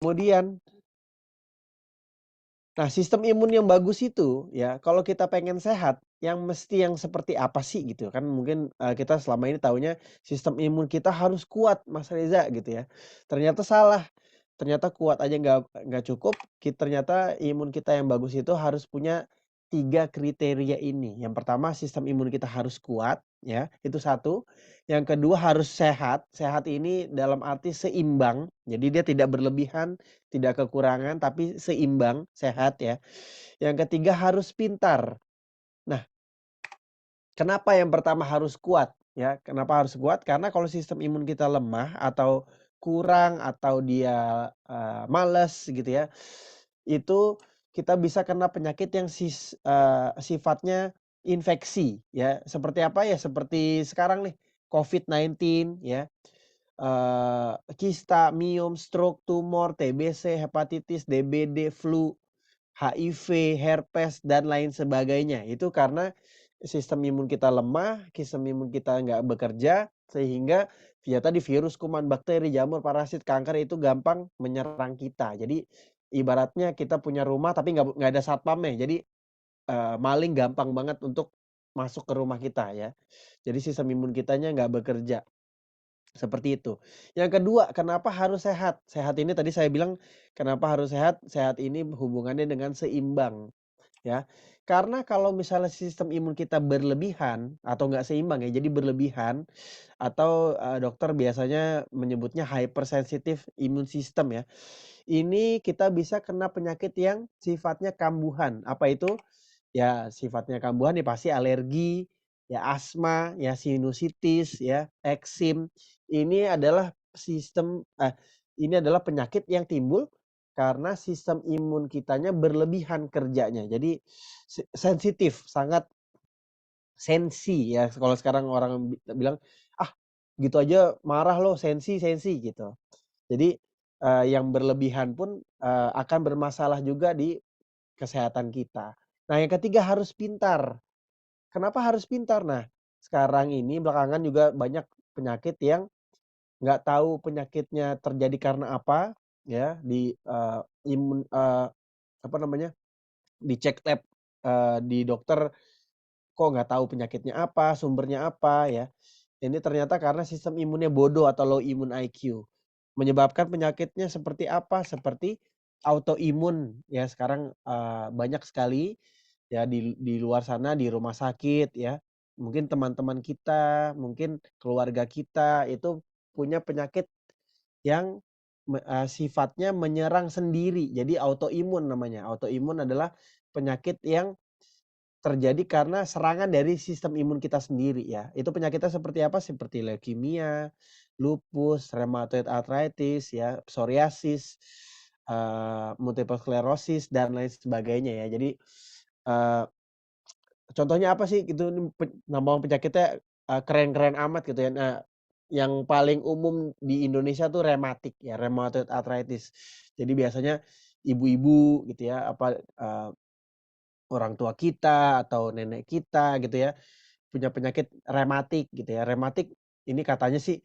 Kemudian, nah sistem imun yang bagus itu ya, kalau kita pengen sehat, yang seperti apa sih gitu kan mungkin, kita selama ini taunya sistem imun kita harus kuat Mas Reza gitu ya. Ternyata salah, ternyata kuat aja nggak cukup, ternyata imun kita yang bagus itu harus punya 3 kriteria ini. Yang pertama sistem imun kita harus kuat ya, itu satu. Yang kedua harus sehat, sehat ini dalam arti seimbang, jadi dia tidak berlebihan, tidak kekurangan, tapi seimbang, sehat ya. Yang ketiga harus pintar. Nah, kenapa yang pertama harus kuat ya? Kenapa harus kuat? Karena kalau sistem imun kita lemah atau kurang atau dia, males gitu ya, itu kita bisa kena penyakit yang sifatnya infeksi ya. Seperti apa ya? Seperti sekarang nih COVID-19 ya, kista, miom, stroke, tumor, TBC, hepatitis, DBD, flu, HIV, herpes, dan lain sebagainya. Itu karena sistem imun kita lemah, sistem imun kita nggak bekerja, sehingga ya tadi virus, kuman, bakteri, jamur, parasit, kanker itu gampang menyerang kita. Jadi ibaratnya kita punya rumah tapi nggak ada satpamnya. Jadi, maling gampang banget untuk masuk ke rumah kita ya. Jadi sistem imun kitanya nggak bekerja. Seperti itu. Yang kedua, kenapa harus sehat? Sehat ini tadi saya bilang kenapa harus sehat? Sehat ini hubungannya dengan seimbang, ya. Karena kalau misalnya sistem imun kita berlebihan atau nggak seimbang ya, jadi berlebihan atau, dokter biasanya menyebutnya hypersensitive immune system ya. Ini kita bisa kena penyakit yang sifatnya kambuhan. Apa itu? Ya sifatnya kambuhan ya pasti alergi, ya asma, ya sinusitis, ya eksim. Ini adalah ini adalah penyakit yang timbul karena sistem imun kitanya berlebihan kerjanya. Jadi sensitif, sangat sensi ya kalau sekarang orang bilang, "Ah, gitu aja marah loh, sensi sensi," gitu. Jadi, yang berlebihan pun, akan bermasalah juga di kesehatan kita. Nah, yang ketiga harus pintar. Kenapa harus pintar? Nah, sekarang ini belakangan juga banyak penyakit yang nggak tahu penyakitnya terjadi karena apa, ya, apa namanya, dicek lab, di dokter kok nggak tahu penyakitnya apa, sumbernya apa, ya. Ini ternyata karena sistem imunnya bodoh atau low immune IQ. Menyebabkan penyakitnya seperti apa? Seperti autoimun ya sekarang, banyak sekali ya di luar sana di rumah sakit ya. Mungkin teman-teman kita, mungkin keluarga kita itu punya penyakit yang sifatnya menyerang sendiri. Jadi autoimun namanya. Autoimun adalah penyakit yang terjadi karena serangan dari sistem imun kita sendiri ya. Itu penyakitnya seperti apa? Seperti leukemia, lupus, rheumatoid arthritis ya, psoriasis, multiple sclerosis dan lain sebagainya ya. Jadi, eee, contohnya apa sih gitu nama penyakitnya, keren-keren amat gitu ya. Nah, yang paling umum di Indonesia tuh rematik ya, rheumatoid arthritis. Jadi biasanya ibu-ibu gitu ya, orang tua kita atau nenek kita gitu ya, punya penyakit rematik gitu ya. Rematik ini katanya sih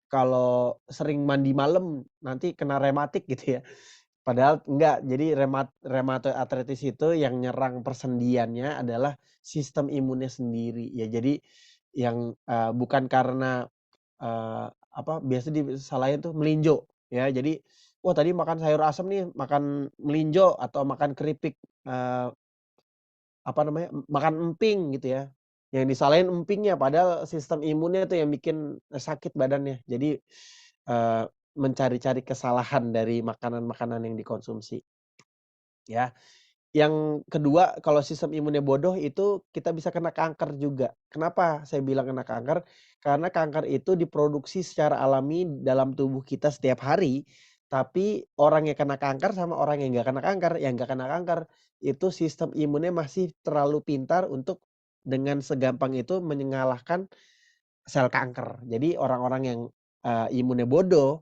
kalau sering mandi malam nanti kena rematik gitu ya. Padahal enggak, jadi rheumatoid arthritis itu yang nyerang persendiannya adalah sistem imunnya sendiri ya. Jadi yang, bukan karena, apa biasa disalahin tuh melinjo ya. Jadi, wah tadi makan sayur asem nih, makan melinjo atau makan keripik, eee apa namanya, makan emping gitu ya, yang disalahin empingnya padahal sistem imunnya tuh yang bikin, sakit badannya. Jadi, mencari-cari kesalahan dari makanan-makanan yang dikonsumsi, ya. Yang kedua, kalau sistem imunnya bodoh itu kita bisa kena kanker juga. Kenapa saya bilang kena kanker? Karena kanker itu diproduksi secara alami dalam tubuh kita setiap hari, tapi orang yang kena kanker sama orang yang nggak kena kanker, yang nggak kena kanker itu sistem imunnya masih terlalu pintar untuk dengan segampang itu mengalahkan sel kanker. Jadi orang-orang yang, imunnya bodoh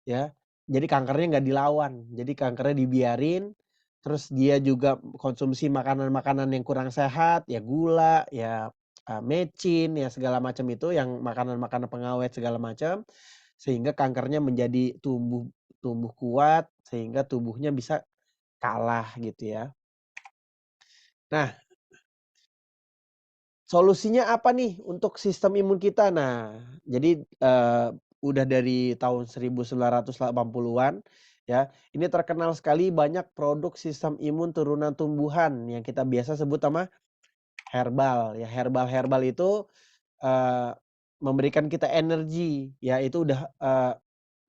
ya, jadi kankernya nggak dilawan, jadi kankernya dibiarin, terus dia juga konsumsi makanan-makanan yang kurang sehat, ya gula, ya, mecin, ya segala macam itu yang makanan-makanan pengawet segala macam, sehingga kankernya menjadi tumbuh tumbuh kuat sehingga tubuhnya bisa kalah gitu ya. Nah, solusinya apa nih untuk sistem imun kita? Nah, jadi, udah dari tahun 1980-an ya, ini terkenal sekali banyak produk sistem imun turunan tumbuhan yang kita biasa sebut sama herbal ya. Herbal itu, eee, memberikan kita energi ya, itu udah,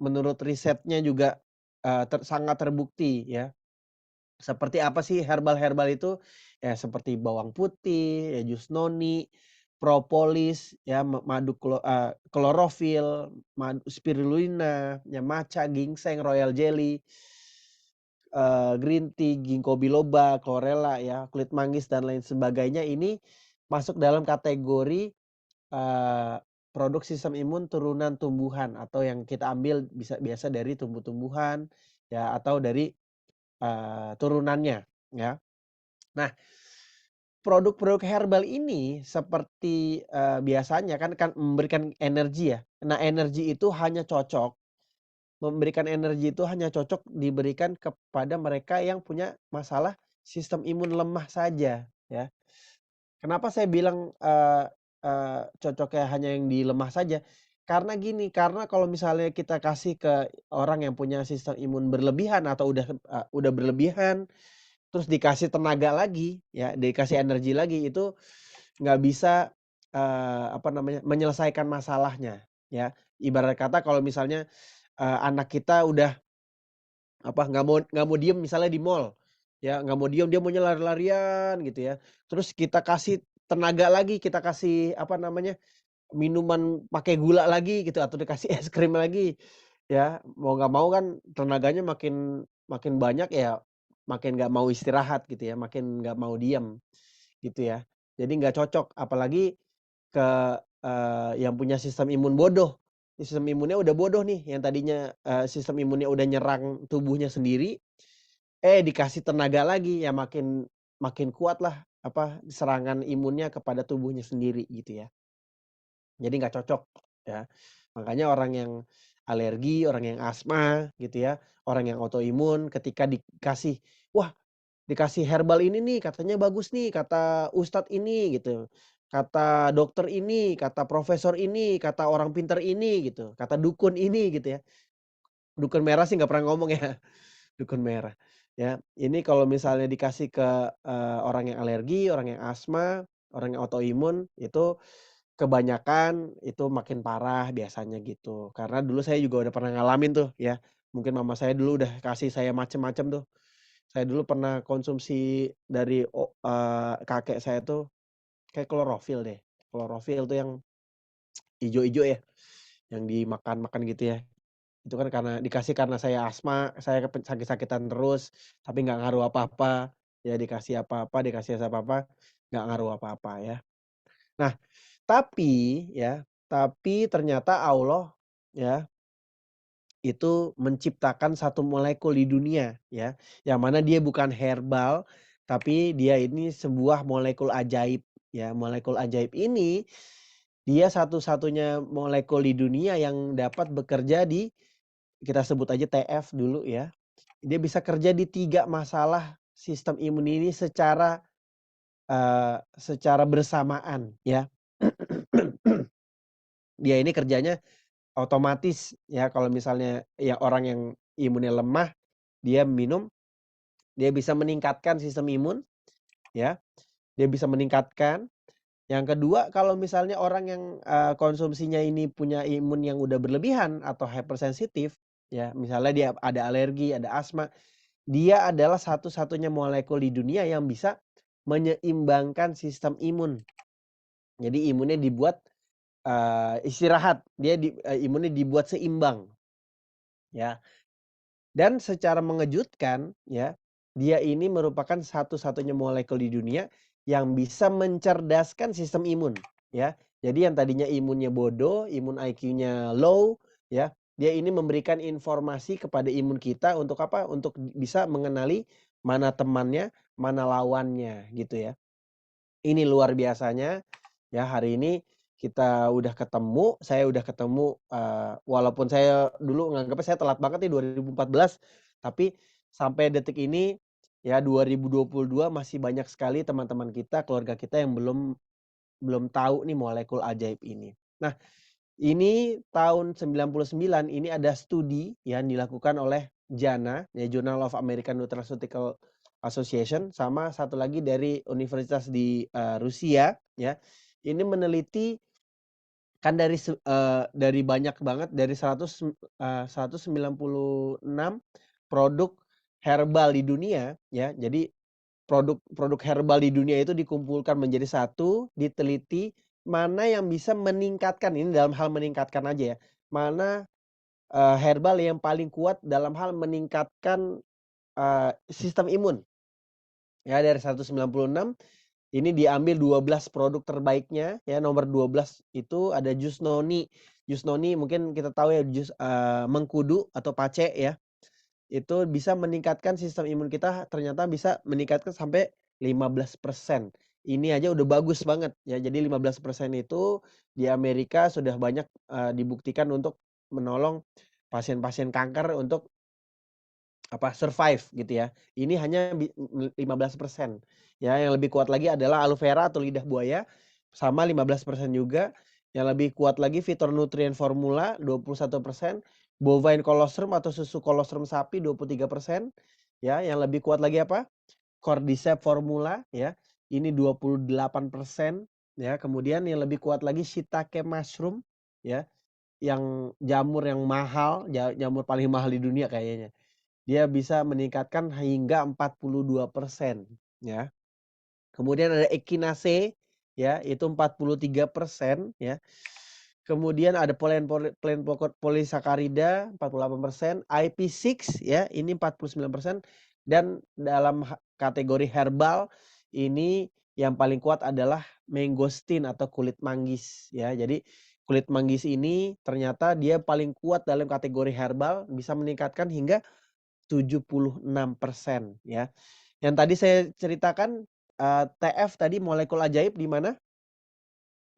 menurut risetnya juga, sangat terbukti ya. Seperti apa sih herbal-herbal itu? Ya seperti bawang putih, ya jus noni, propolis, ya madu klorofil, madu spirulina, ya matcha, ginseng, royal jelly, green tea, ginkgo biloba, chlorella ya, kulit manggis dan lain sebagainya ini masuk dalam kategori, produk sistem imun turunan tumbuhan atau yang kita ambil biasa dari tumbuh-tumbuhan ya atau dari, turunannya ya. Nah, produk-produk herbal ini seperti, biasanya kan memberikan energi ya. Nah, energi itu hanya cocok memberikan energi itu hanya cocok diberikan kepada mereka yang punya masalah sistem imun lemah saja ya. Kenapa saya bilang, cocoknya hanya yang di lemah saja, karena gini, karena kalau misalnya kita kasih ke orang yang punya sistem imun berlebihan atau udah berlebihan, terus dikasih tenaga lagi ya, dikasih energi lagi, itu nggak bisa, apa namanya, menyelesaikan masalahnya ya. Ibarat kata kalau misalnya, anak kita udah apa, nggak mau diem misalnya di mall, ya nggak mau diem, dia maunya lari-larian gitu ya. Terus kita kasih tenaga lagi, kita kasih apa namanya, minuman pakai gula lagi gitu atau dikasih es krim lagi, ya mau nggak mau kan tenaganya makin makin banyak ya, makin nggak mau istirahat gitu ya, makin nggak mau diem gitu ya. Jadi nggak cocok apalagi ke, yang punya sistem imun bodoh. Sistem imunnya udah bodoh nih, yang tadinya, sistem imunnya udah nyerang tubuhnya sendiri, dikasih tenaga lagi, ya makin makin kuatlah, apa, serangan imunnya kepada tubuhnya sendiri, gitu ya. Jadi nggak cocok, ya. Makanya orang yang alergi, orang yang asma, gitu ya, orang yang autoimun ketika "Wah, dikasih herbal ini nih, katanya bagus nih, kata ustadz ini," gitu, "kata dokter ini, kata profesor ini, kata orang pinter ini," gitu, "kata dukun ini," gitu ya. Dukun merah sih nggak pernah ngomong ya, dukun merah, ya. Ini kalau misalnya dikasih ke, orang yang alergi, orang yang asma, orang yang autoimun, itu kebanyakan itu makin parah biasanya gitu. Karena dulu saya juga udah pernah ngalamin tuh ya, mungkin mama saya dulu udah kasih saya macem-macem tuh. Saya dulu pernah konsumsi dari kakek saya tuh kayak klorofil deh. Klorofil tuh yang ijo-ijo ya, yang dimakan-makan gitu ya. Itu kan karena saya asma, saya sakit-sakitan terus, tapi nggak ngaruh apa-apa, ya dikasih apa-apa, dikasih apa-apa, nggak ngaruh apa-apa ya. Nah, tapi ternyata Allah ya, itu menciptakan satu molekul di dunia ya, yang mana dia bukan herbal, tapi dia ini sebuah molekul ajaib ya. Molekul ajaib ini, dia satu-satunya molekul di dunia yang dapat bekerja di kita sebut aja TF dulu ya. Dia bisa kerja di 3 masalah sistem imun ini secara bersamaan ya. Dia ini kerjanya otomatis ya kalau misalnya ya orang yang imunnya lemah, dia minum, dia bisa meningkatkan sistem imun ya, dia bisa meningkatkan. Yang kedua kalau misalnya orang yang, konsumsinya ini punya imun yang udah berlebihan atau hypersensitif ya, misalnya dia ada alergi, ada asma, dia adalah satu-satunya molekul di dunia yang bisa menyeimbangkan sistem imun. Jadi imunnya dibuat, istirahat, imunnya dibuat seimbang ya. Dan secara mengejutkan ya, dia ini merupakan satu-satunya molekul di dunia yang bisa mencerdaskan sistem imun ya. Jadi yang tadinya imunnya bodoh, imun IQ-nya low ya, dia ini memberikan informasi kepada imun kita untuk apa, untuk bisa mengenali mana temannya, mana lawannya gitu ya. Ini luar biasanya ya, hari ini kita udah ketemu, saya udah ketemu, walaupun saya dulu nganggapnya saya telat banget nih 2014. Tapi sampai detik ini ya 2022 masih banyak sekali teman-teman kita, keluarga kita yang belum tahu nih molekul ajaib ini. Nah, ini tahun 99 ini ada studi yang dilakukan oleh JANA, ya Journal of American Nutraceutical Association, sama satu lagi dari universitas di Rusia, ya. Ini meneliti kan dari banyak banget, dari 196 produk herbal di dunia, ya. Jadi produk herbal di dunia itu dikumpulkan menjadi satu, diteliti mana yang bisa meningkatkan, ini dalam hal meningkatkan aja ya, mana herbal yang paling kuat dalam hal meningkatkan sistem imun. Ya dari 196 ini diambil 12 produk terbaiknya ya, nomor 12 itu ada jus noni. Jus noni mungkin kita tahu ya, jus mengkudu atau pace ya. Itu bisa meningkatkan sistem imun kita, ternyata bisa meningkatkan sampai 15%. Ini aja udah bagus banget ya. Jadi 15% itu di Amerika sudah banyak dibuktikan untuk menolong pasien-pasien kanker untuk survive gitu ya. Ini hanya 15%. Ya, yang lebih kuat lagi adalah aloe vera atau lidah buaya sama 15% juga. Yang lebih kuat lagi Phytonutrient Formula 21%, bovine colostrum atau susu kolostrum sapi 23%. Ya, yang lebih kuat lagi apa? Cordyceps Formula ya. Ini 28% ya. Kemudian yang lebih kuat lagi shiitake mushroom ya. Yang jamur yang mahal, jamur paling mahal di dunia kayaknya. Dia bisa meningkatkan hingga 42% ya. Kemudian ada Echinacea ya, itu 43% ya. Kemudian ada polysaccharida 48%, IP6 ya, ini 49%, dan dalam kategori herbal ini yang paling kuat adalah mangosteen atau kulit manggis ya. Jadi kulit manggis ini ternyata dia paling kuat dalam kategori herbal, bisa meningkatkan hingga 76% ya. Yang tadi saya ceritakan TF tadi molekul ajaib di mana?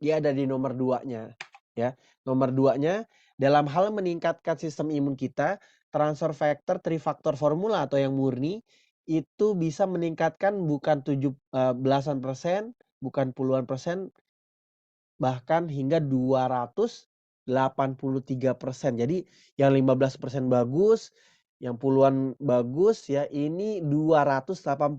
Dia ada di nomor 2-nya ya. Nomor 2-nya dalam hal meningkatkan sistem imun kita, transfer factor trifaktor formula atau yang murni itu bisa meningkatkan bukan belasan persen, bukan puluhan persen, bahkan hingga 283%. Jadi yang 15% bagus, yang puluhan bagus ya, ini 283%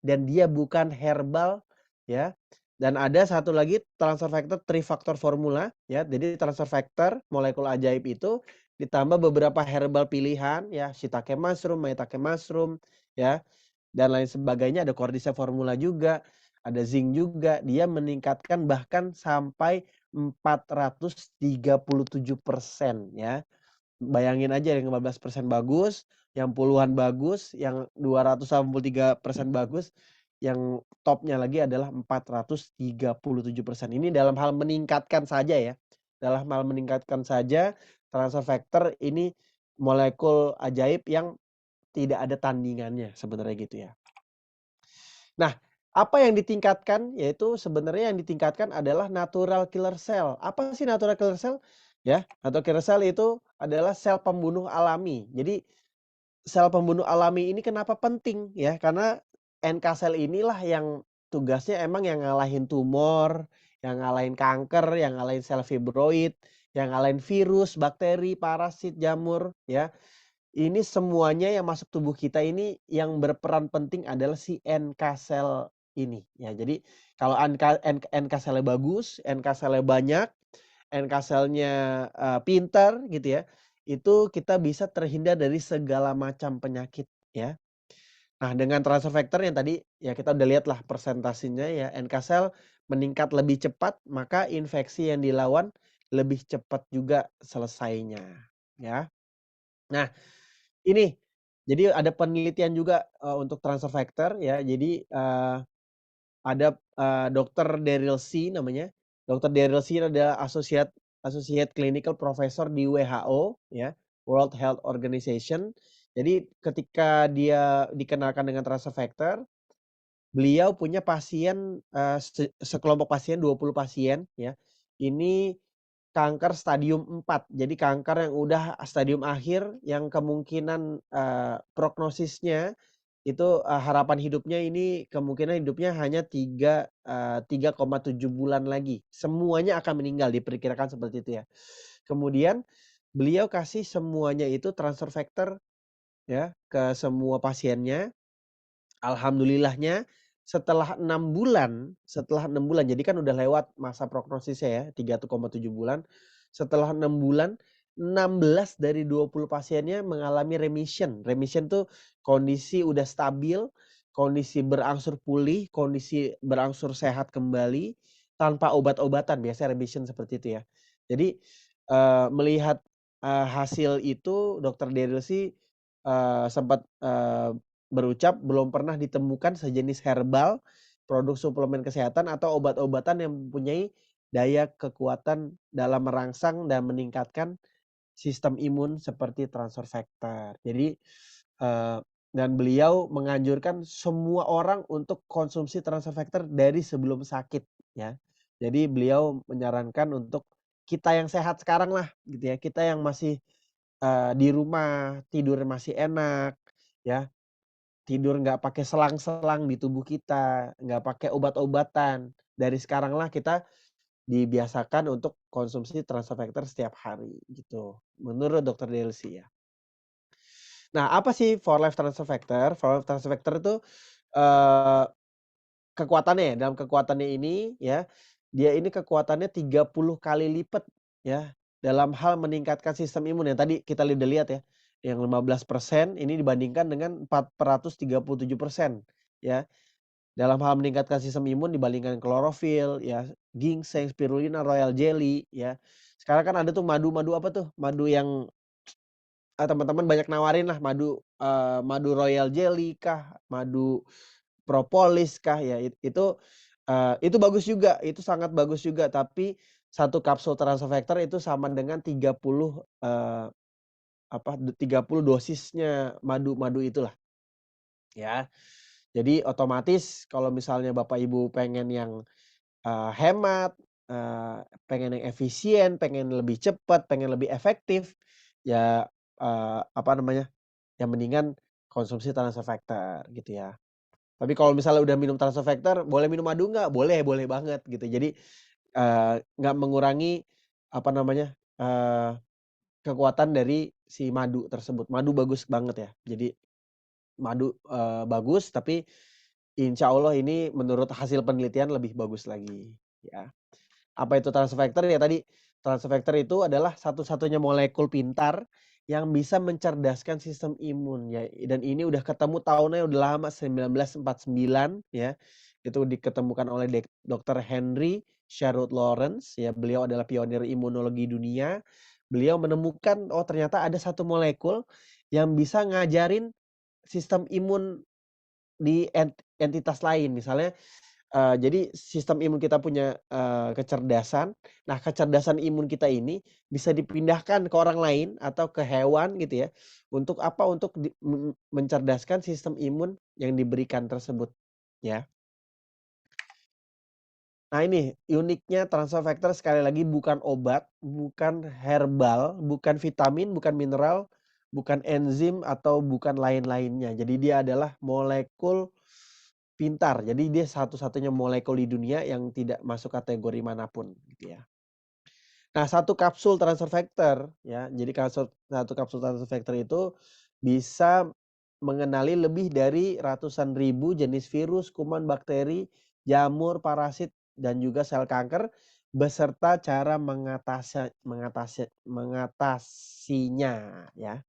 dan dia bukan herbal ya. Dan ada satu lagi transfer factor trifaktor formula ya. Jadi transfer factor molekul ajaib itu ditambah beberapa herbal pilihan ya, shiitake mushroom, maitake mushroom ya, dan lain sebagainya, ada cordyceps formula juga, ada zinc juga, dia meningkatkan bahkan sampai 437% ya. Bayangin aja yang 15% bagus, yang puluhan bagus, yang 283% bagus, yang topnya lagi adalah 437%. Ini dalam hal meningkatkan saja ya. Dalam hal meningkatkan saja transfer factor ini molekul ajaib yang tidak ada tandingannya sebenarnya gitu ya. Nah, apa yang ditingkatkan? Yaitu sebenarnya yang ditingkatkan adalah natural killer cell. Apa sih natural killer cell? Ya, natural killer cell itu adalah sel pembunuh alami. Jadi sel pembunuh alami ini kenapa penting ya? Karena NK sel inilah yang tugasnya emang yang ngalahin tumor, yang ngalahin kanker, yang ngalahin sel fibroid, yang ngalahin virus, bakteri, parasit, jamur ya. Ini semuanya yang masuk tubuh kita ini yang berperan penting adalah si NK sel ini ya. Jadi kalau NK selnya bagus, NK selnya banyak, NK selnya pintar gitu ya, itu kita bisa terhindar dari segala macam penyakit ya. Nah dengan transfer factor yang tadi ya kita udah lihat lah persentasenya ya, NK sel meningkat lebih cepat, maka infeksi yang dilawan lebih cepat juga selesainya ya. Nah ini, jadi ada penelitian juga untuk transfer factor ya. Jadi ada Dr. Daryl C. namanya. Dr. Daryl C. adalah associate clinical professor di WHO ya, World Health Organization. Jadi ketika dia dikenalkan dengan transfer factor, beliau punya pasien sekelompok pasien 20 pasien ya. Ini kanker stadium 4. Jadi kanker yang udah stadium akhir yang kemungkinan, prognosisnya itu, harapan hidupnya ini kemungkinan hidupnya hanya 3,7 bulan lagi. Semuanya akan meninggal diperkirakan seperti itu ya. Kemudian beliau kasih semuanya itu transfer factor ya ke semua pasiennya. Alhamdulillahnya setelah 6 bulan jadi kan udah lewat masa prognosisnya ya 3,7 bulan. Setelah 6 bulan, 16 dari 20 pasiennya mengalami remission. Remission tuh kondisi udah stabil, kondisi berangsur pulih, kondisi berangsur sehat kembali tanpa obat-obatan, biasanya remission seperti itu ya. Jadi, melihat, hasil itu Dokter Daryl sih, sempat, berucap belum pernah ditemukan sejenis herbal, produk suplemen kesehatan atau obat-obatan yang mempunyai daya kekuatan dalam merangsang dan meningkatkan sistem imun seperti transfer factor. Jadi, eee, dan beliau menganjurkan semua orang untuk konsumsi transfer factor dari sebelum sakit ya. Jadi beliau menyarankan untuk kita yang sehat sekarang lah gitu ya, kita yang masih, di rumah, tidur masih enak ya. Tidur nggak pakai selang-selang di tubuh kita, nggak pakai obat-obatan. Dari sekaranglah kita dibiasakan untuk konsumsi transfer factor setiap hari gitu, menurut Dokter Delsi ya. Nah, apa sih for life transfer factor? For life transfer factor itu, eee, kekuatannya ya, dalam kekuatannya ini ya, dia ini kekuatannya 30 kali lipat ya, dalam hal meningkatkan sistem imun yang tadi kita udah lihat ya, yang 15% ini dibandingkan dengan 437% ya. Dalam hal meningkatkan sistem imun dibandingkan klorofil, ya, ginseng, spirulina, royal jelly, ya. Sekarang kan ada tuh madu-madu apa tuh, madu yang, teman-teman banyak nawarin lah madu, madu royal jelly kah, madu propolis kah, ya itu bagus juga, itu sangat bagus juga, tapi satu kapsul Transofactor itu sama dengan 30, 30 dosisnya madu-madu itulah, ya. Jadi otomatis kalau misalnya Bapak Ibu pengen yang hemat, pengen yang efisien, pengen lebih cepat, pengen lebih efektif, ya, apa namanya, ya mendingan konsumsi Transofactor gitu ya. Tapi kalau misalnya udah minum Transofactor, boleh minum madu nggak? Boleh, boleh banget gitu. Jadi, nggak mengurangi apa namanya, kekuatan dari si madu tersebut. Madu bagus banget ya. Jadi madu, bagus tapi insya Allah ini menurut hasil penelitian lebih bagus lagi ya. Apa itu transfer factor? Ya tadi, transfer factor itu adalah satu-satunya molekul pintar yang bisa mencerdaskan sistem imun ya, dan ini udah ketemu tahunnya udah lama 1949 ya. Itu diketemukan oleh Dr. Henry Sherwood Lawrence ya, beliau adalah pionir imunologi dunia. Beliau menemukan, oh ternyata ada satu molekul yang bisa ngajarin sistem imun di entitas lain. Misalnya jadi sistem imun kita punya, kecerdasan. Nah, kecerdasan imun kita ini bisa dipindahkan ke orang lain atau ke hewan gitu ya, untuk apa, untuk mencerdaskan sistem imun yang diberikan tersebut, ya. Nah ini, uniknya transfer factor sekali lagi bukan obat, bukan herbal, bukan vitamin, bukan mineral, bukan enzim, atau bukan lain-lainnya. Jadi dia adalah molekul pintar. Jadi dia satu-satunya molekul di dunia yang tidak masuk kategori manapun gitu ya. Nah, satu kapsul transfer factor ya, jadi satu kapsul transfer factor itu bisa mengenali lebih dari ratusan ribu jenis virus, kuman, bakteri, jamur, parasit, dan juga sel kanker beserta cara mengatasinya ya.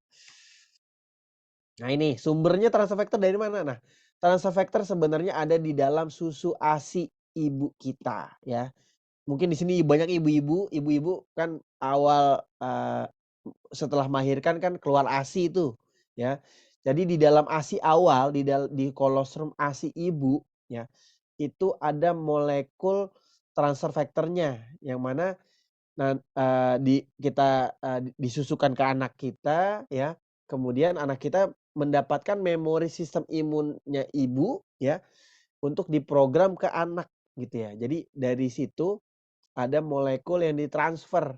Nah ini sumbernya transfer factor dari mana? Nah, transfer factor sebenarnya ada di dalam susu ASI ibu kita ya. Mungkin di sini banyak ibu-ibu kan awal, setelah melahirkan kan keluar ASI itu ya. Jadi di dalam ASI awal, di kolostrum ASI ibu ya, itu ada molekul transfer factor-nya yang mana disusukan ke anak kita ya, kemudian anak kita mendapatkan memori sistem imunnya ibu ya, untuk diprogram ke anak gitu ya. Jadi dari situ ada molekul yang ditransfer.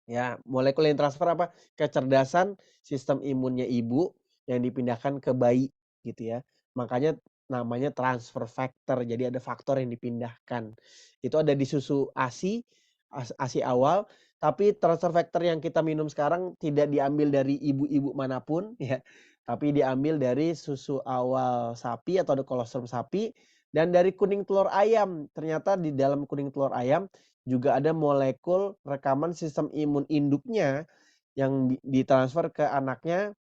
Ya, molekul yang transfer apa? Kecerdasan sistem imunnya ibu yang dipindahkan ke bayi gitu ya. Makanya namanya transfer factor. Jadi ada faktor yang dipindahkan. Itu ada di susu ASI, ASI awal, tapi transfer factor yang kita minum sekarang tidak diambil dari ibu-ibu manapun ya, tapi diambil dari susu awal sapi atau ada kolostrum sapi dan dari kuning telur ayam. Ternyata di dalam kuning telur ayam juga ada molekul rekaman sistem imun induknya yang ditransfer ke anaknya,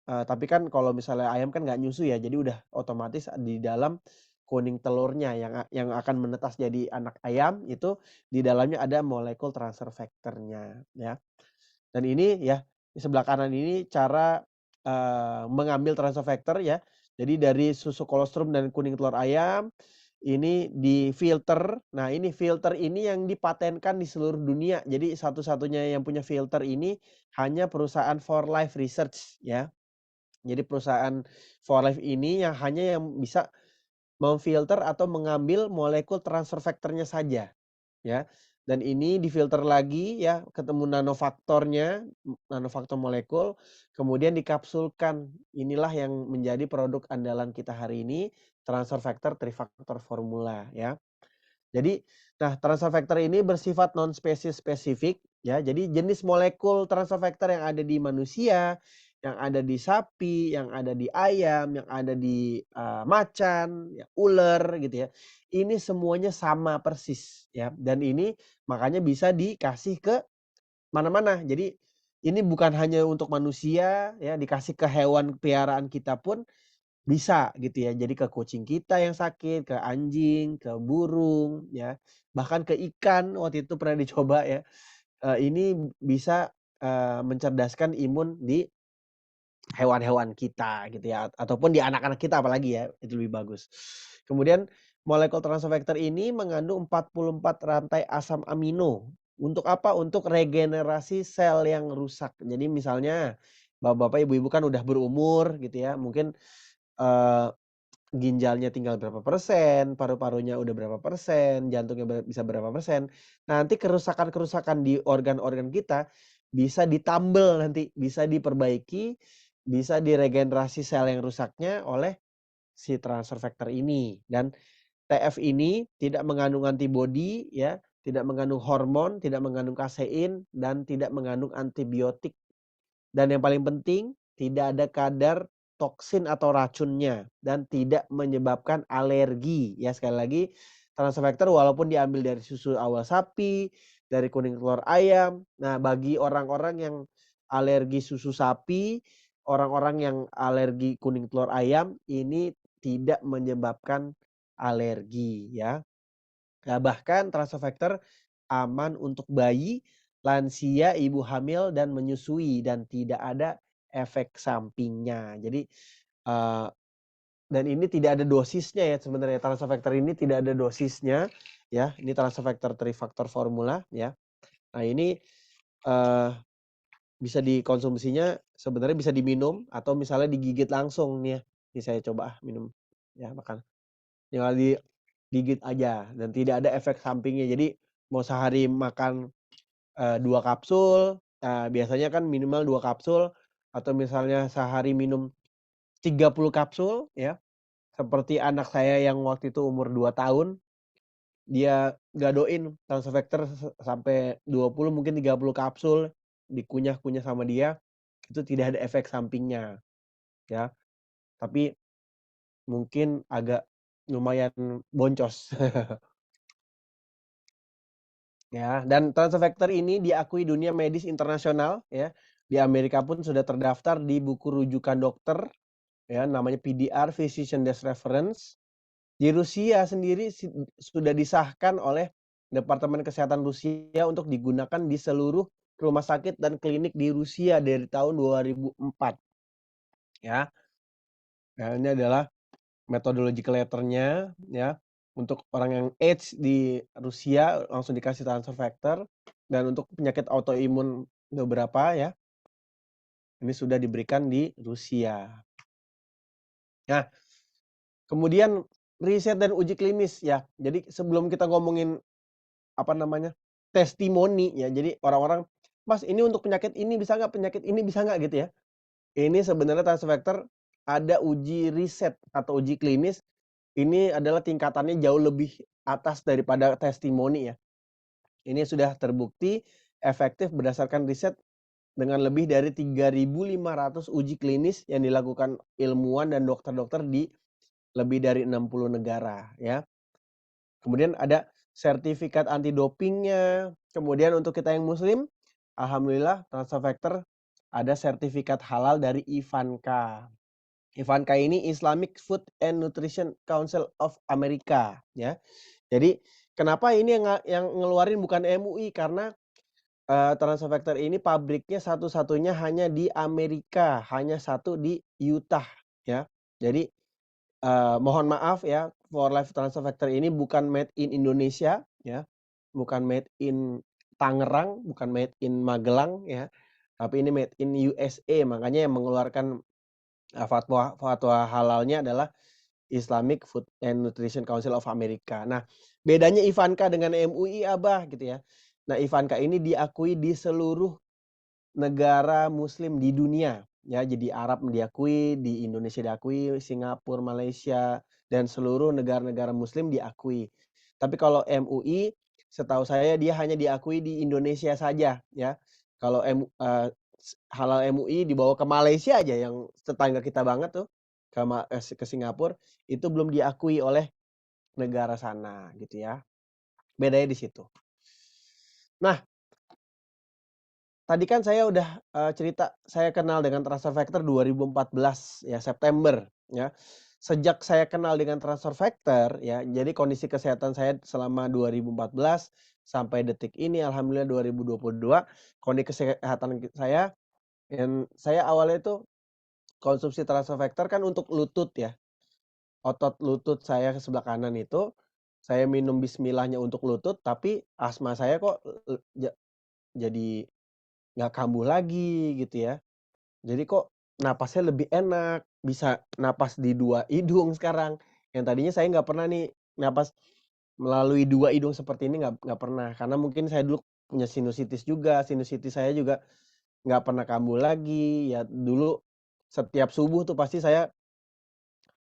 tapi kan kalau misalnya ayam kan nggak nyusu ya, jadi udah otomatis di dalam kuning telurnya yang akan menetas jadi anak ayam itu di dalamnya ada molekul transfer factor-nya ya. Dan ini ya, di sebelah kanan ini cara, mengambil transfer factor ya. Jadi dari susu kolostrum dan kuning telur ayam, ini difilter. Nah ini filter ini yang dipatenkan di seluruh dunia. Jadi satu-satunya yang punya filter ini hanya perusahaan For Life Research ya. Jadi perusahaan For Life ini yang hanya yang bisa memfilter atau mengambil molekul transfer factor-nya saja. Ya, dan ini difilter lagi ya, ketemu nanofaktornya, nanofaktor molekul, kemudian dikapsulkan. Inilah yang menjadi produk andalan kita hari ini, transfer factor trifaktor formula ya. Jadi, nah transfer factor ini bersifat non spesies spesifik ya. Jadi jenis molekul transfer factor yang ada di manusia, yang ada di sapi, yang ada di ayam, yang ada di macan, ya, ular gitu ya. Ini semuanya sama persis ya. Dan ini makanya bisa dikasih ke mana-mana. Jadi ini bukan hanya untuk manusia ya, dikasih ke hewan peliharaan kita pun bisa gitu ya. Jadi ke kucing kita yang sakit, ke anjing, ke burung ya, bahkan ke ikan waktu itu pernah dicoba ya. Ini bisa, mencerdaskan imun di hewan-hewan kita gitu ya, ataupun di anak-anak kita apalagi ya, itu lebih bagus. Kemudian molekul transfer factor ini mengandung 44 rantai asam amino. Untuk apa? Untuk regenerasi sel yang rusak. Jadi misalnya bapak-bapak, ibu-ibu kan udah berumur gitu ya, mungkin, eee ginjalnya tinggal berapa persen, paru-parunya udah berapa persen, jantungnya bisa berapa persen. Nanti kerusakan-kerusakan di organ-organ kita bisa ditambel nanti, bisa diperbaiki, bisa diregenerasi sel yang rusaknya oleh si transfer factor ini. Dan TF ini tidak mengandung antibodi ya, tidak mengandung hormon, tidak mengandung kasein, dan tidak mengandung antibiotik. Dan yang paling penting, tidak ada kadar toksin atau racunnya dan tidak menyebabkan alergi. Ya sekali lagi, transfer factor walaupun diambil dari susu awal sapi, dari kuning telur ayam. Nah, bagi orang-orang yang alergi susu sapi, orang-orang yang alergi kuning telur ayam, ini tidak menyebabkan alergi ya. Nah, bahkan transfer factor aman untuk bayi, lansia, ibu hamil, dan menyusui dan tidak ada efek sampingnya. Jadi, eee, dan ini tidak ada dosisnya ya sebenarnya, transfer factor ini tidak ada dosisnya ya, ini transfer factor trifaktor formula ya. Nah ini, eee, bisa dikonsumsinya sebenarnya bisa diminum atau misalnya digigit langsung nih ya. Ini saya coba minum ya makan. Tinggal digigit aja dan tidak ada efek sampingnya. Jadi mau sehari makan 2 kapsul, biasanya kan minimal 2 kapsul atau misalnya sehari minum 30 kapsul ya, seperti anak saya yang waktu itu umur 2 tahun, dia gadoin Transfector sampai 20 mungkin 30 kapsul, dikunyah-kunyah sama dia, itu tidak ada efek sampingnya ya, tapi mungkin agak lumayan boncos. Ya, dan Transfector ini diakui dunia medis internasional ya. Di Amerika pun sudah terdaftar di buku rujukan dokter ya, namanya PDR Physician Desk Reference. Di Rusia sendiri sudah disahkan oleh Departemen Kesehatan Rusia untuk digunakan di seluruh rumah sakit dan klinik di Rusia dari tahun 2004 ya. Nah, ini adalah methodological letter-nya ya. Untuk orang yang AIDS di Rusia langsung dikasih transfer factor dan untuk penyakit autoimun beberapa ya, ini sudah diberikan di Rusia. Nah, kemudian riset dan uji klinis ya. Jadi sebelum kita ngomongin apa namanya, testimoni ya, jadi orang-orang "Mas, ini untuk penyakit ini bisa nggak? Penyakit ini bisa nggak?" Gitu ya. Ini sebenarnya transfer factor ada uji riset atau uji klinis, ini adalah tingkatannya jauh lebih atas daripada testimoni ya. Ini sudah terbukti efektif berdasarkan riset dengan lebih dari 3.500 uji klinis yang dilakukan ilmuwan dan dokter-dokter di lebih dari 60 negara ya. Kemudian ada sertifikat anti dopingnya, kemudian untuk kita yang muslim, alhamdulillah transfer factor ada sertifikat halal dari IFANCA. IFANCA ini Islamic Food and Nutrition Council of America ya. Jadi kenapa ini yang ngeluarin bukan MUI karena transfer factor ini pabriknya satu-satunya hanya di Amerika, hanya satu di Utah ya. Jadi, mohon maaf ya, For Life Transfer Factor ini bukan made in Indonesia ya, bukan made in Tangerang, bukan made in Magelang ya, tapi ini made in USA. Makanya yang mengeluarkan, fatwa fatwa halalnya adalah Islamic Food and Nutrition Council of America. Nah, bedanya IFANCA dengan MUI Abah gitu ya. Nah, IFANCA ini diakui di seluruh negara muslim di dunia ya. Jadi Arab diakui, di Indonesia diakui, Singapura, Malaysia, dan seluruh negara-negara muslim diakui. Tapi kalau MUI setahu saya dia hanya diakui di Indonesia saja ya. Kalau halal MUI dibawa ke Malaysia aja yang tetangga kita banget tuh, ke Singapura, itu belum diakui oleh negara sana gitu ya. Bedanya di situ. Nah, tadi kan saya udah, cerita saya kenal dengan transfer factor 2014 ya, September ya. Sejak saya kenal dengan transfer factor ya, jadi kondisi kesehatan saya selama 2014 sampai detik ini alhamdulillah 2022, kondisi kesehatan saya yang saya awalnya itu konsumsi transfer factor kan untuk lutut ya, otot lutut saya ke sebelah kanan itu, saya minum bismillahnya untuk lutut, tapi asma saya kok, jadi nggak kambuh lagi gitu ya. Jadi kok napasnya lebih enak, bisa napas di 2 hidung sekarang. Yang tadinya saya nggak pernah nih napas melalui 2 hidung seperti ini nggak pernah. Karena mungkin saya dulu punya sinusitis juga, sinusitis saya juga nggak pernah kambuh lagi. Ya dulu setiap subuh tuh pasti saya,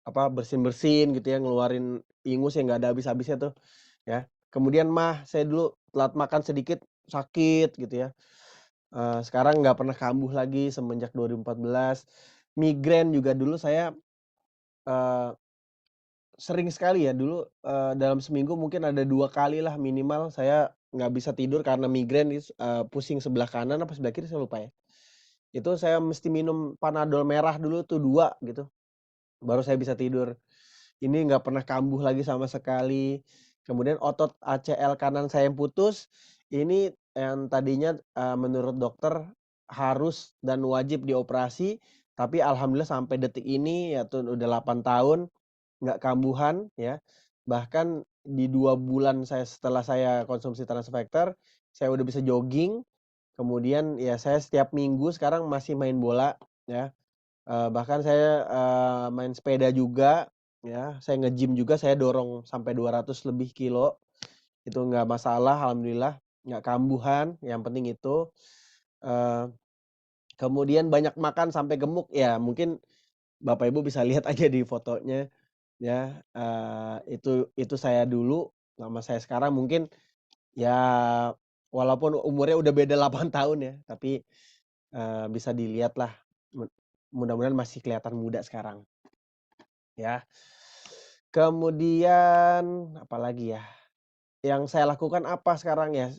bersin-bersin gitu ya, ngeluarin ingus yang nggak ada habis-habisnya tuh, ya. Kemudian saya dulu telat makan sedikit sakit gitu ya. Sekarang nggak pernah kambuh lagi semenjak 2014. Migrain juga dulu saya, eee, sering sekali ya dulu, dalam seminggu mungkin ada 2 kalilah minimal saya nggak bisa tidur karena migrain pusing sebelah kanan apa sebelah kiri saya lupa ya. Itu saya mesti minum Panadol merah dulu tuh 2 gitu, baru saya bisa tidur. Ini nggak pernah kambuh lagi sama sekali. Kemudian otot ACL kanan saya yang putus, ini yang tadinya, menurut dokter harus dan wajib dioperasi, tapi alhamdulillah sampai detik ini, yaitu udah 8 tahun nggak kambuhan ya. Bahkan di 2 bulan setelah saya konsumsi Transfactor, saya udah bisa jogging, kemudian ya saya setiap minggu sekarang masih main bola ya. Bahkan saya, main sepeda juga, ya, saya nge-gym juga, saya dorong sampai 200 lebih kilo, itu nggak masalah alhamdulillah, nggak kambuhan, yang penting itu. Eee, Kemudian banyak makan sampai gemuk, ya mungkin Bapak Ibu bisa lihat aja di fotonya, ya, itu saya dulu sama saya sekarang mungkin, ya walaupun umurnya udah beda 8 tahun ya, tapi, bisa dilihatlah, mudah-mudahan masih kelihatan muda sekarang. Ya. Kemudian apalagi ya, yang saya lakukan apa sekarang ya,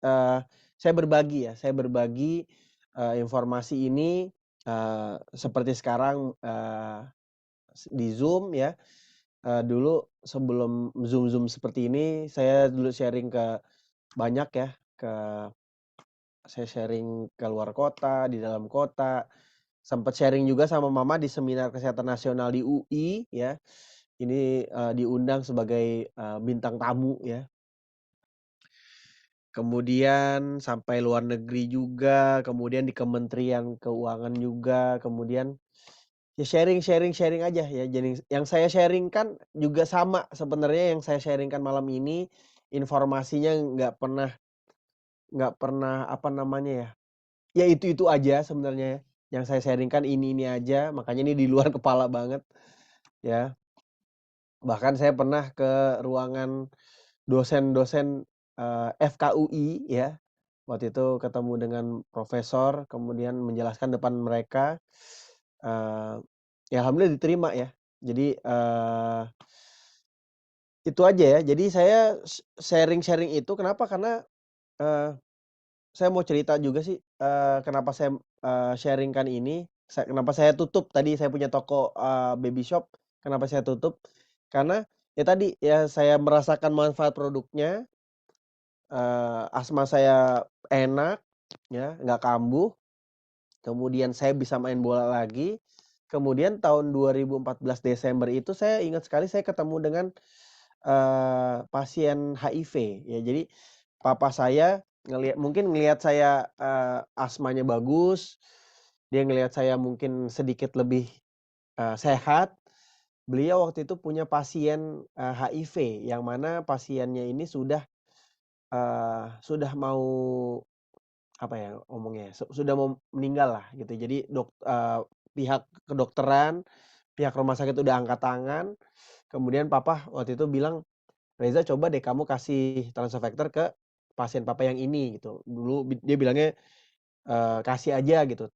eee, saya berbagi, informasi ini, seperti sekarang, di Zoom ya, dulu sebelum Zoom-Zoom seperti ini, saya dulu sharing ke banyak ya, saya sharing ke luar kota, di dalam kota, sempat sharing juga sama mama di seminar kesehatan nasional di UI ya. Ini, diundang sebagai, bintang tamu ya. Kemudian sampai luar negeri juga, kemudian di Kementerian Keuangan juga, kemudian ya sharing-sharing aja ya. Jadi yang saya sharing-kan juga sama sebenarnya yang saya sharing-kan malam ini, informasinya nggak pernah nggak pernah, apa namanya ya, ya itu aja sebenarnya ya, yang saya sharing-kan ini aja, makanya ini di luar kepala banget, ya. Bahkan saya pernah ke ruangan dosen-dosen, FKUI ya, waktu itu ketemu dengan profesor, kemudian menjelaskan depan mereka, eee, ya alhamdulillah diterima ya. Jadi, itu aja ya. Jadi saya sharing-sharing itu kenapa, karena, eee, saya mau cerita juga sih, kenapa saya, sharing-kan ini, kenapa saya tutup tadi saya punya toko, baby shop, kenapa saya tutup, karena ya tadi, ya saya merasakan manfaat produknya, asma saya enak, ya, nggak kambuh, kemudian saya bisa main bola lagi, kemudian tahun 2014 Desember itu saya ingat sekali saya ketemu dengan, pasien HIV ya. Jadi papa saya mungkin ngelihat saya, asmanya bagus, dia ngelihat saya mungkin sedikit lebih, sehat, beliau waktu itu punya pasien, HIV yang mana pasiennya ini sudah mau, apa ya ngomongnya ya, sudah mau meninggal lah gitu. Jadi pihak kedokteran, pihak rumah sakit udah angkat tangan, kemudian papa waktu itu bilang, "Reza coba deh kamu kasih transfer factor ke pasien papa yang ini," gitu. Dulu dia bilangnya, "Kasih aja," gitu.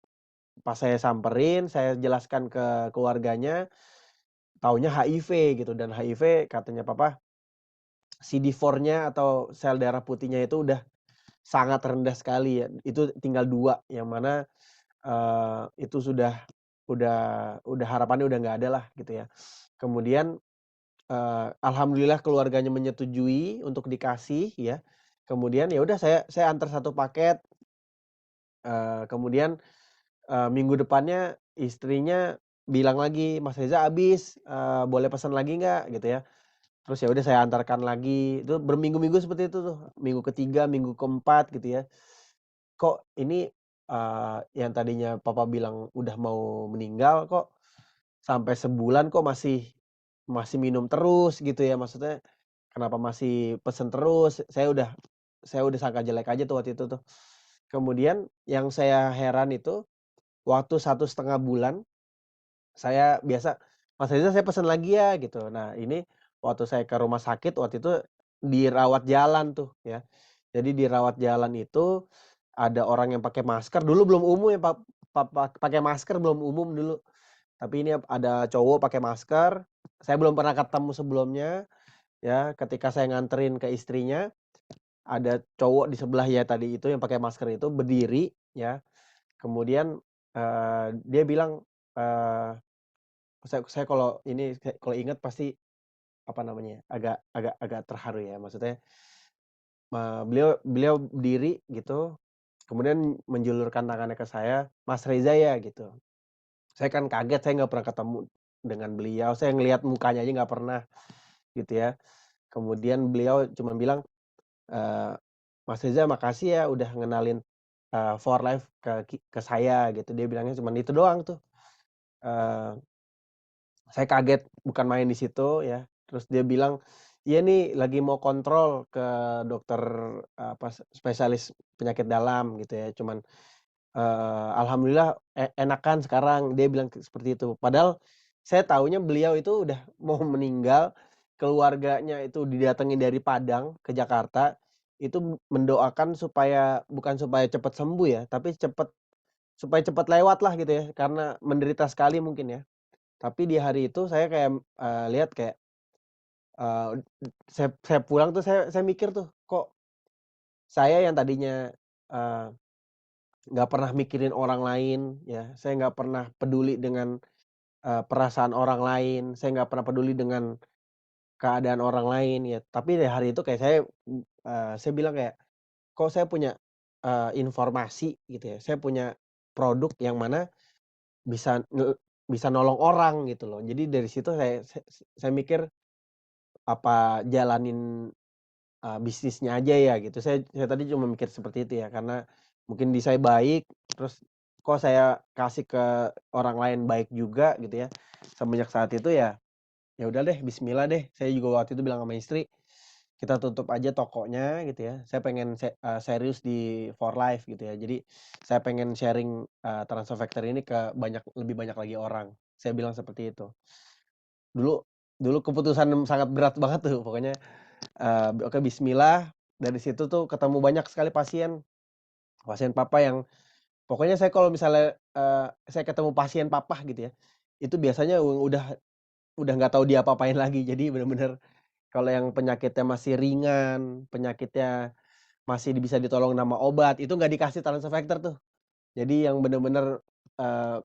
Pas saya samperin, saya jelaskan ke keluarganya, taunya HIV gitu, dan HIV katanya papa CD4-nya atau sel darah putihnya itu udah sangat rendah sekali ya, itu tinggal 2 yang mana, itu udah harapannya udah nggak ada lah gitu ya. Kemudian, alhamdulillah keluarganya menyetujui untuk dikasih ya, kemudian ya udah saya antar satu paket, kemudian, minggu depannya istrinya bilang lagi, "Mas Reza habis, boleh pesan lagi nggak?" Gitu ya. Terus ya udah saya antarkan lagi, itu berminggu-minggu seperti itu tuh, minggu ketiga, minggu keempat gitu ya. Kok ini, yang tadinya papa bilang udah mau meninggal, kok sampai sebulan kok masih masih minum terus gitu ya, maksudnya kenapa masih pesen terus, saya udah sangka jelek aja tuh waktu itu tuh. Kemudian yang saya heran itu, waktu 1,5 bulan, saya biasa, "Mas Reza saya pesen lagi ya," gitu. Nah ini waktu saya ke rumah sakit waktu itu dirawat jalan tuh ya. Jadi dirawat jalan itu ada orang yang pakai masker, dulu belum umum ya pakai masker belum umum dulu. Tapi ini ada cowok pakai masker, saya belum pernah ketemu sebelumnya ya, ketika saya nganterin ke istrinya, ada cowok di sebelah ya tadi itu yang pakai masker itu berdiri ya, kemudian, dia bilang, eee saya kalau ingat pasti, apa namanya ya, agak terharu ya, maksudnya, beliau beliau berdiri gitu, kemudian menjulurkan tangannya ke saya, "Mas Reza ya?" Gitu. Saya kan kaget, saya nggak pernah ketemu dengan beliau, saya ngelihat mukanya aja nggak pernah gitu ya. Kemudian beliau cuma bilang, eee, "Mas Reza makasih ya udah ngenalin, For Life ke saya," gitu, dia bilangnya cuman itu doang tuh. Eee Saya kaget, bukan main di situ ya, terus dia bilang, "Iya nih lagi mau kontrol ke dokter, spesialis penyakit dalam," gitu ya, cuman, "Alhamdulillah enakan sekarang," dia bilang seperti itu. Padahal saya tahunya beliau itu udah mau meninggal, keluarganya itu didatengin dari Padang ke Jakarta, itu mendoakan supaya bukan supaya cepat sembuh ya, tapi supaya cepat lewat lah gitu ya, karena menderita sekali mungkin ya. Tapi di hari itu saya kayak, lihat kayak, eee, saya pulang tuh saya mikir tuh, kok saya yang tadinya, eee, nggak pernah mikirin orang lain ya, saya nggak pernah peduli dengan, perasaan orang lain, saya nggak pernah peduli dengan keadaan orang lain ya, tapi di hari itu kayak saya bilang kayak, kok saya punya, informasi gitu ya, saya punya produk yang mana bisa bisa nolong orang gitu loh. Jadi dari situ saya mikir, apa jalanin, bisnisnya aja ya gitu. Saya tadi cuma mikir seperti itu ya, karena mungkin di saya baik, terus kok saya kasih ke orang lain baik juga gitu ya. Semenjak saat itu ya, ya udah deh bismillah deh, saya juga waktu itu bilang sama istri, kita tutup aja tokonya gitu ya. Saya pengen serius di For Life gitu ya. Jadi saya pengen sharing, Transfer Factory ini ke lebih banyak lagi orang. Saya bilang seperti itu. Dulu dulu keputusan sangat berat banget tuh pokoknya, oke bismillah, dari situ tuh ketemu banyak sekali pasien, pasien papa yang pokoknya saya kalau misalnya, saya ketemu pasien papa gitu ya, itu biasanya udah nggak tahu dia apa-apain lagi. Jadi bener-bener kalau yang penyakitnya masih ringan, penyakitnya masih bisa ditolong nama obat, itu nggak dikasih transfer factor tuh. Jadi yang bener-bener,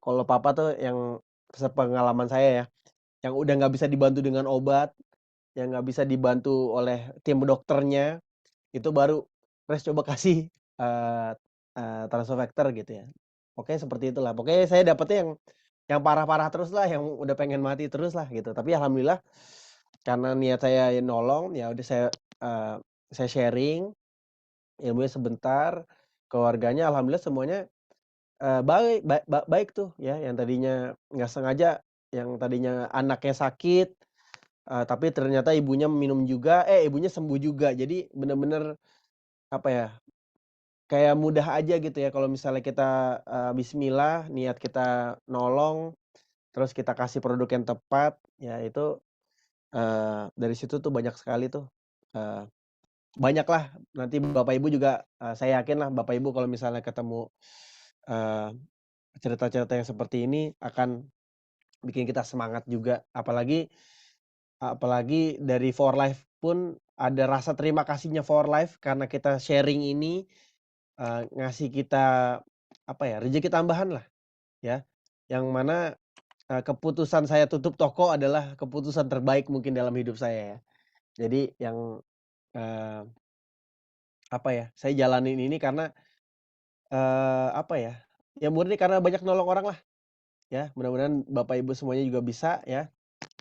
kalau papa tuh yang sepengalaman saya ya, yang udah nggak bisa dibantu dengan obat, yang nggak bisa dibantu oleh tim dokternya, itu baru, "Res coba kasih, eee eee, transfer factor," gitu ya. Pokoknya seperti itulah. Pokoknya saya dapetnya yang parah-parah terus lah, yang udah pengen mati terus lah gitu. Tapi alhamdulillah karena niat saya nolong, ya udah saya sharing ilmunya sebentar, keluarganya alhamdulillah semuanya, baik baik tuh ya, yang tadinya nggak sengaja, yang tadinya anaknya sakit, tapi ternyata ibunya minum juga, ibunya sembuh juga. Jadi bener-bener, apa ya, kayak mudah aja gitu ya kalau misalnya kita, bismillah, niat kita nolong, terus kita kasih produk yang tepat, ya itu, dari situ tuh banyak sekali tuh, eee, banyaklah nanti Bapak Ibu juga, saya yakinlah Bapak Ibu kalau misalnya ketemu, eee, cerita-cerita yang seperti ini akan bikin kita semangat juga. Apalagi apalagi dari For Life pun ada rasa terima kasihnya For Life karena kita sharing ini, ngasih kita, apa ya, rezeki tambahan lah ya, yang mana, keputusan saya tutup toko adalah keputusan terbaik mungkin dalam hidup saya ya. Jadi yang, eee, apa ya, saya jalanin ini karena, apa ya, ya murni karena banyak nolong orang lah ya, mudah-mudahan Bapak Ibu semuanya juga bisa ya.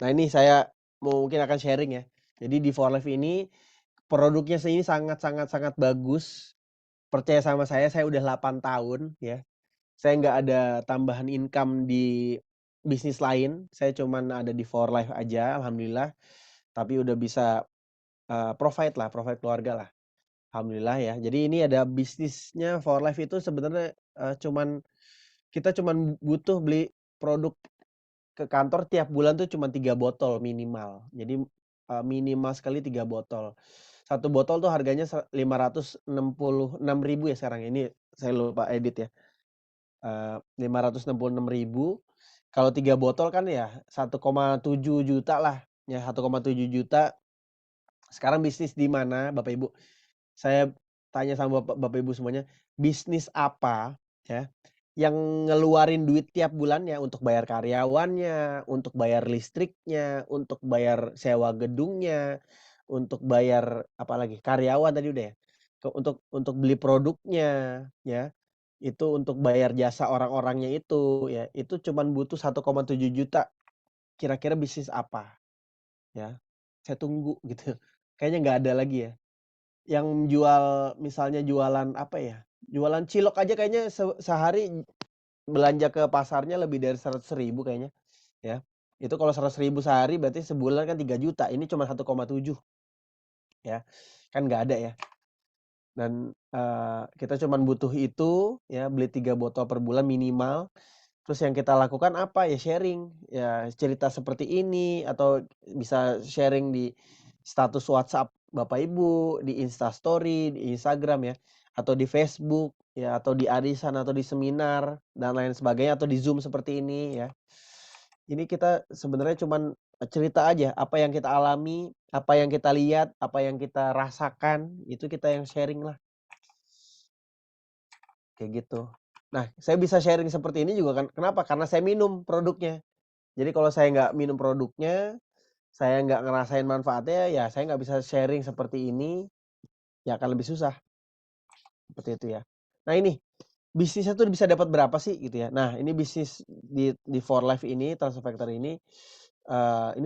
Nah ini saya mungkin akan sharing ya. Jadi di For Life ini, produknya ini sangat sangat sangat bagus, percaya sama saya udah 8 tahun ya. Saya nggak ada tambahan income di bisnis lain, saya cuman ada di For Life aja alhamdulillah, tapi udah bisa, provide keluarga lah, alhamdulillah ya. Jadi ini ada bisnisnya For Life itu sebenarnya, kita cuman butuh beli produk ke kantor tiap bulan tuh cuma 3 botol minimal. Jadi, minimal sekali 3 botol. Satu botol tuh harganya 566.000 ya sekarang, ini saya lupa edit ya. 566.000, kalau 3 botol kan ya 1,7 juta lah, ya 1,7 juta. Sekarang bisnis di mana Bapak Ibu? Saya tanya sama Bapak Ibu semuanya, bisnis apa ya, yang ngeluarin duit tiap bulannya untuk bayar karyawannya, untuk bayar listriknya, untuk bayar sewa gedungnya, untuk bayar apalagi, karyawan tadi udah ya, untuk beli produknya ya, itu untuk bayar jasa orang-orangnya itu ya, itu cuman butuh 1,7 juta. Kira-kira bisnis apa ya? Saya tunggu gitu. Kayaknya nggak ada lagi ya. Yang jual misalnya jualan apa ya, jualan cilok aja kayaknya sehari belanja ke pasarnya lebih dari 100.000 kayaknya, ya. Itu kalau 100.000 sehari berarti sebulan kan 3 juta, ini cuma 1,7 ya, kan nggak ada ya. Dan, kita cuman butuh itu ya, beli 3 botol per bulan minimal. Terus yang kita lakukan apa, ya sharing, ya cerita seperti ini atau bisa sharing di status WhatsApp Bapak Ibu, di Instastory, di Instagram ya, atau di Facebook ya, atau di arisan, atau di seminar dan lain sebagainya, atau di Zoom seperti ini ya. Ini kita sebenarnya cuman, cerita aja apa yang kita alami, apa yang kita lihat, apa yang kita rasakan, itu kita yang sharing-lah, kayak gitu. Nah, saya bisa sharing seperti ini juga kan kenapa? Karena saya minum produknya. Jadi kalau saya nggak minum produknya, saya nggak ngerasain manfaatnya, ya saya nggak bisa sharing seperti ini, ya akan lebih susah, seperti itu ya. Nah ini, bisnisnya tuh bisa dapat berapa sih gitu ya. Nah ini bisnis di For Life ini, Transfer Factory ini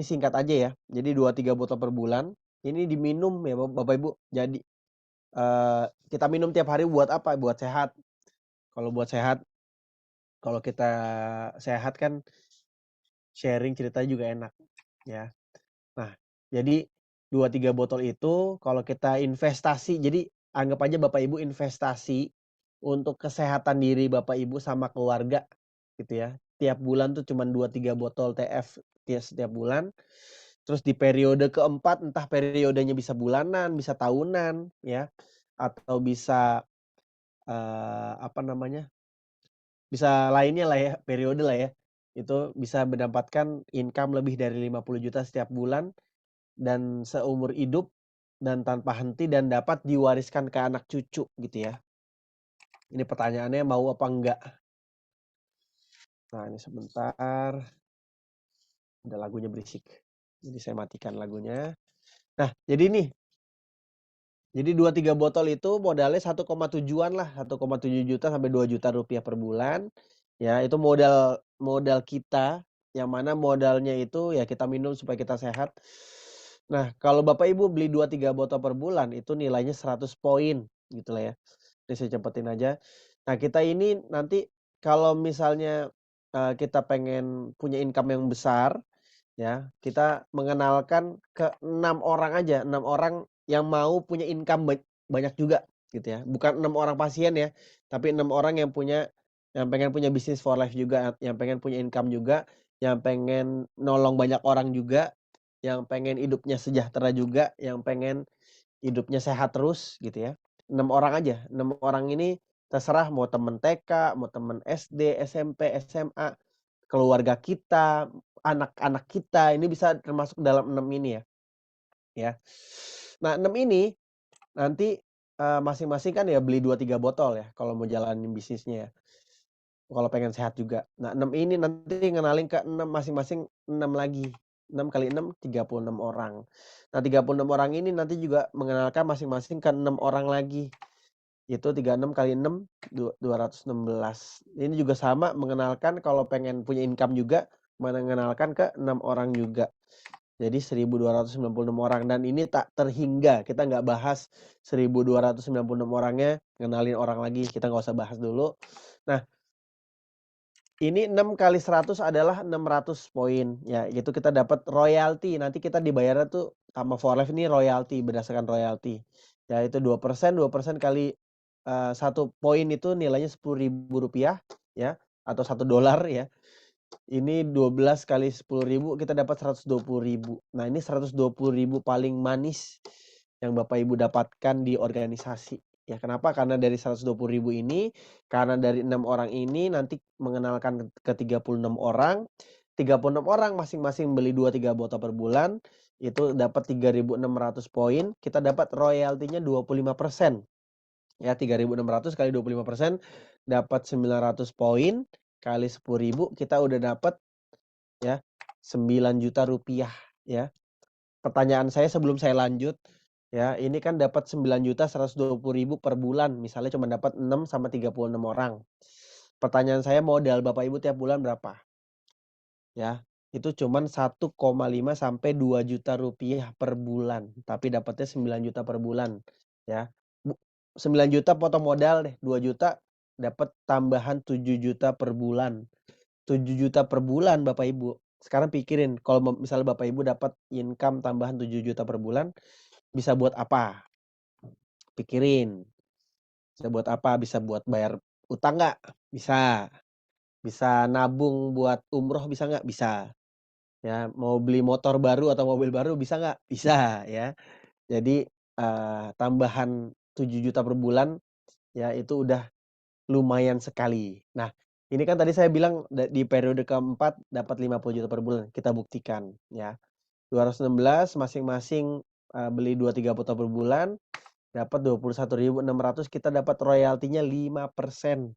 singkat aja ya. Jadi 2, 3 botol per bulan, ini diminum ya Bapak Ibu. Jadi, kita minum tiap hari buat apa? Buat sehat. Kalau buat sehat, kalau kita sehat kan sharing ceritanya juga enak, ya. Nah, jadi 2, 3 botol itu kalau kita investasi, jadi anggap aja Bapak Ibu investasi untuk kesehatan diri Bapak Ibu sama keluarga gitu ya. Tiap bulan tuh cuman 2, 3 botol TF setiap bulan. Terus di periode keempat, entah periodenya bisa bulanan, bisa tahunan ya, atau bisa, apa namanya, bisa lainnya lah ya, periode lah ya. Itu bisa mendapatkan income lebih dari 50 juta setiap bulan dan seumur hidup dan tanpa henti dan dapat diwariskan ke anak cucu gitu ya. Ini pertanyaannya mau apa enggak? Nah, ini sebentar, ada lagunya berisik. Jadi saya matikan lagunya. Nah, jadi 2, 3 botol itu modalnya 1,7-an lah, 1,7 juta sampai 2 juta rupiah per bulan. Ya, itu modal modal kita, yang mana modalnya itu ya kita minum supaya kita sehat. Nah, kalau Bapak Ibu beli 2, 3 botol per bulan itu nilainya 100 poin gitu lah ya. Ini saya cepetin aja. Nah, kita ini nanti kalau misalnya, kita pengen punya income yang besar, ya, kita mengenalkan ke 6 orang aja, 6 orang yang mau punya income banyak juga gitu ya. Bukan 6 orang pasien ya, tapi 6 orang yang pengen punya bisnis for life juga, yang pengen punya income juga, yang pengen nolong banyak orang juga, yang pengen hidupnya sejahtera juga, yang pengen hidupnya sehat terus gitu ya. 6 orang aja, 6 orang ini terserah mau temen TK, mau temen SD, SMP, SMA, keluarga kita, anak-anak kita, ini bisa termasuk dalam 6 ini ya. Nah 6 ini nanti, masing-masing kan ya beli 2, 3 botol ya kalau mau jalanin bisnisnya ya, kalau pengen sehat juga. Nah 6 ini nanti ngenalin ke 6 masing-masing 6 lagi, 6 kali 6, 36 orang. Nah 36 orang ini nanti juga mengenalkan masing-masing ke 6 orang lagi. Itu 36 kali 6, 216. Ini juga sama mengenalkan kalau pengen punya income juga, mengenalkan ke 6 orang juga. Jadi 1.296 orang dan ini tak terhingga, kita nggak bahas 1.296 orangnya, ngenalin orang lagi, kita nggak usah bahas dulu. Nah, ini 6 kali 100 adalah 600 poin, ya itu kita dapat royalti, nanti kita dibayarnya tuh sama For Life ini royalti, berdasarkan royalti. Ya itu 2%, 2% kali, 1 poin itu nilainya Rp10.000 ya, atau $1 ya. Ini 12 kali 10.000 kita dapat 120.000. Nah ini 120.000 paling manis yang Bapak Ibu dapatkan di organisasi. Ya kenapa? Karena dari 120.000 ini, karena dari 6 orang ini nanti mengenalkan ke 36 orang, 36 orang masing-masing beli 2, 3 botol per bulan, itu dapat 3.600 poin, kita dapat royaltinya 25%. Ya 3.600 kali 25% dapat 900 poin, kali 10.000 kita udah dapat ya, Rp9.000.000 ya. Pertanyaan saya sebelum saya lanjut, ya, ini kan dapat 9.120.000 per bulan, misalnya cuma dapat 6 sama 36 orang. Pertanyaan saya modal Bapak Ibu tiap bulan berapa? Ya, itu cuman 1,5 sampai Rp2.000.000 per bulan, tapi dapatnya 9 juta per bulan, ya. 9 juta potong modal deh, 2 juta dapat tambahan 7 juta per bulan. 7 juta per bulan Bapak Ibu. Sekarang pikirin kalau misalnya Bapak Ibu dapat income tambahan 7 juta per bulan, bisa buat apa? Pikirin, bisa buat apa? Bisa buat bayar utang nggak? Bisa. Bisa nabung buat umroh bisa nggak? Bisa. Ya, mau beli motor baru atau mobil baru bisa nggak? Bisa ya. Jadi, tambahan 7 juta per bulan, ya itu udah lumayan sekali. Nah, ini kan tadi saya bilang di periode keempat dapat 50 juta per bulan, kita buktikan ya. 216 masing-masing, beli 2, 3 botol per bulan, dapat 21.600, kita dapat royaltinya 5%,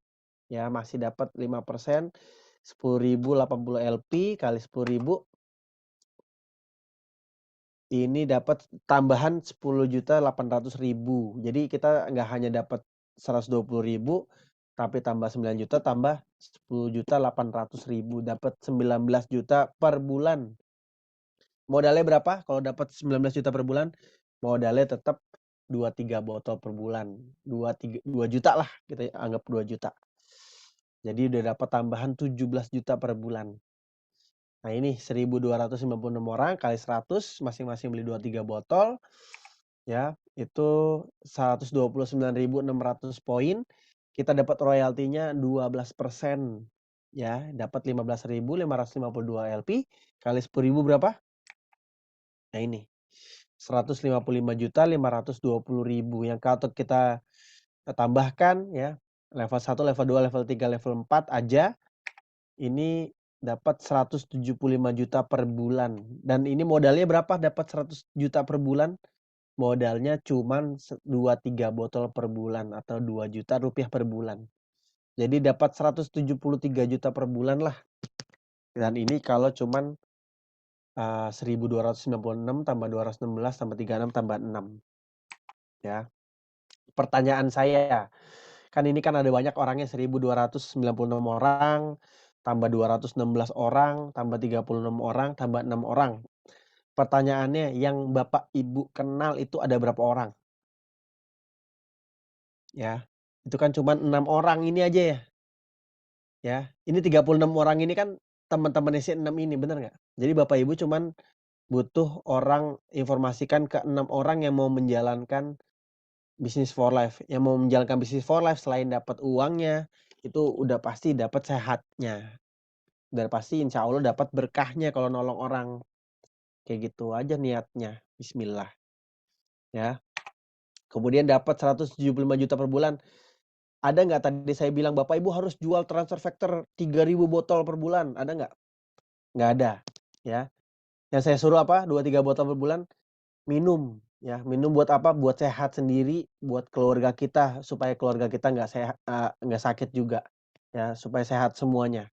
ya masih dapat 5%, 10.080 LP kali 10.000, ini dapat tambahan 10.800.000. Jadi kita nggak hanya dapat 120.000, tapi tambah 9 juta, tambah 10.800.000, dapat 19 juta per bulan. Modalnya berapa kalau dapat 19 juta per bulan? Modalnya tetap 2, 3 botol per bulan. 2 juta lah, kita anggap 2 juta. Jadi udah dapat tambahan 17 juta per bulan. Nah ini 1.296 orang kali 100, masing-masing beli 2, 3 botol, ya, itu 129.600 poin, kita dapat royaltinya 12%, ya, dapat 15.552 LP, kali 10.000 berapa? Nah ini, 155.520.000 yang kalau kita tambahkan ya, level 1, level 2, level 3, level 4 aja, ini dapat 175 juta per bulan. Dan ini modalnya berapa dapat 100 juta per bulan? Modalnya cuman 2, 3 botol per bulan atau 2 juta rupiah per bulan. Jadi dapat 173 juta per bulan lah. Dan ini kalau cuman 1.296 tambah 216 tambah 36 tambah 6. Ya. Pertanyaan saya, kan ini kan ada banyak orangnya 1.296 orang, tambah 216 orang, tambah 36 orang, tambah 6 orang. Pertanyaannya, yang Bapak Ibu kenal itu ada berapa orang? Ya, itu kan cuma 6 orang ini aja ya. Ya, ini 36 orang ini kan teman-temannya si 6 ini, bener nggak? Jadi Bapak Ibu cuman butuh orang informasikan ke 6 orang yang mau menjalankan bisnis for life. Yang mau menjalankan bisnis for life selain dapat uangnya, itu udah pasti dapat sehatnya. Udah pasti insya Allah dapat berkahnya kalau nolong orang. Kayak gitu aja niatnya. Bismillah. Ya. Kemudian dapat 175 juta per bulan. Ada nggak tadi saya bilang Bapak Ibu harus jual transfer factor 3.000 botol per bulan? Ada nggak? Nggak ada. Ya. Yang saya suruh apa? 2, 3 botol per bulan. Minum. Ya, minum buat apa? Buat sehat sendiri, buat keluarga kita supaya keluarga kita nggak sehat, nggak sakit juga. Ya, supaya sehat semuanya.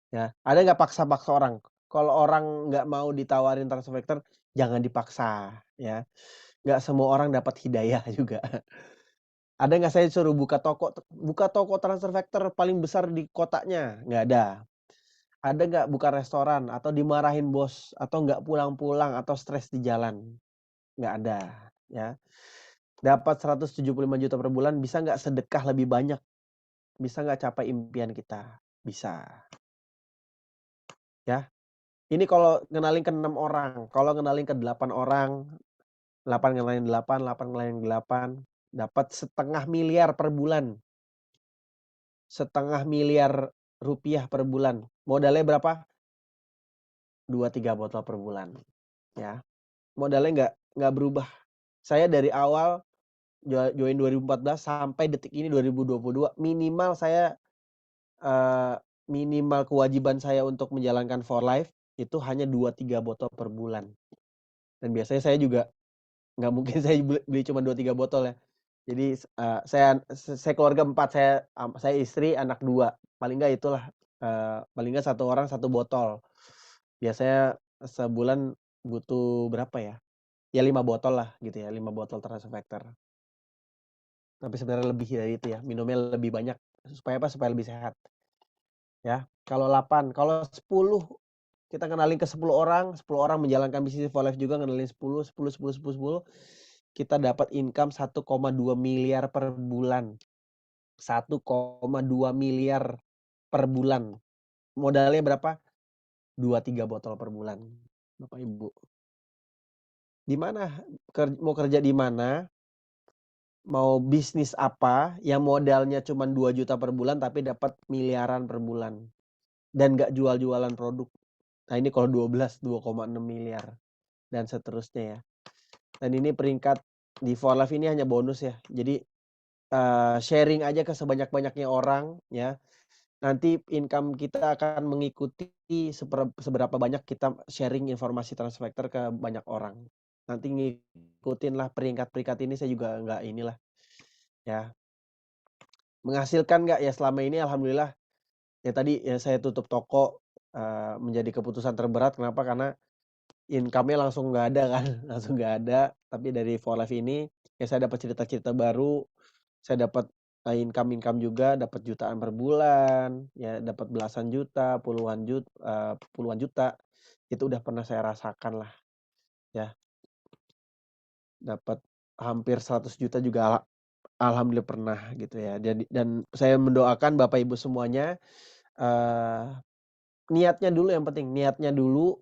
Ya, ada nggak paksa-paksa orang? Kalau orang nggak mau ditawarin transfer factor, jangan dipaksa. Ya, nggak semua orang dapat hidayah juga. Ada nggak saya suruh buka toko transfer factor paling besar di kotanya? Nggak ada. Ada nggak buka restoran atau dimarahin bos atau nggak pulang-pulang atau stres di jalan? Nggak ada. Ya, dapat 175 juta per bulan, bisa nggak sedekah lebih banyak? Bisa nggak capai impian kita? Bisa. Ya, ini kalau ngenalin ke 6 orang, kalau ngenalin ke 8 orang, 8 ngenalin 8, 8 ngenalin 8, dapat 1.5 miliar per bulan. 1.5 miliar rupiah per bulan. Modalnya berapa? 2, 3 botol per bulan. Ya, modalnya nggak berubah. Saya dari awal join 2014 sampai detik ini 2022, minimal saya minimal kewajiban saya untuk menjalankan for life itu hanya 2, 3 botol per bulan. Dan biasanya saya juga nggak mungkin saya beli cuma 2, 3 botol ya. Jadi saya keluarga 4, saya istri, anak 2. Paling nggak itulah, paling nggak 1 orang 1 botol. Biasanya sebulan butuh berapa ya? Ya 5 botol lah gitu ya, 5 botol transfer factor. Tapi sebenarnya lebih dari itu ya, minumnya lebih banyak supaya apa? Supaya lebih sehat. Ya, kalau 8, kalau 10 kita kenalin ke 10 orang, 10 orang menjalankan bisnis for life juga ngenalin 10, 10, 10, 10, 10, kita dapat income 1,2 miliar per bulan. 1,2 miliar per bulan. Modalnya berapa? 2, 3 botol per bulan, Bapak Ibu. Di mana? Mau kerja di mana? Mau bisnis apa yang modalnya cuma 2 juta per bulan tapi dapat miliaran per bulan dan nggak jual-jualan produk. Nah ini kalau 12, 2,6 miliar dan seterusnya ya. Dan ini peringkat di For Life ini hanya bonus ya. Jadi sharing aja ke sebanyak-banyaknya orang ya. Nanti income kita akan mengikuti seberapa banyak kita sharing informasi transfer factor ke banyak orang. Nanti ngikutin lah peringkat-peringkat ini, saya juga nggak inilah ya. Menghasilkan nggak ya selama ini? Alhamdulillah. Ya tadi ya saya tutup toko menjadi keputusan terberat. Kenapa? Karena income-nya langsung nggak ada kan, langsung nggak ada. Tapi dari For Life ini ya saya dapat cerita-cerita baru, saya dapat income juga, dapat jutaan per bulan, ya dapat belasan juta, puluhan juta. Itu udah pernah saya rasakan lah ya. Dapat hampir 100 juta juga alhamdulillah pernah gitu ya. Dan saya mendoakan Bapak Ibu semuanya niatnya dulu yang penting, niatnya dulu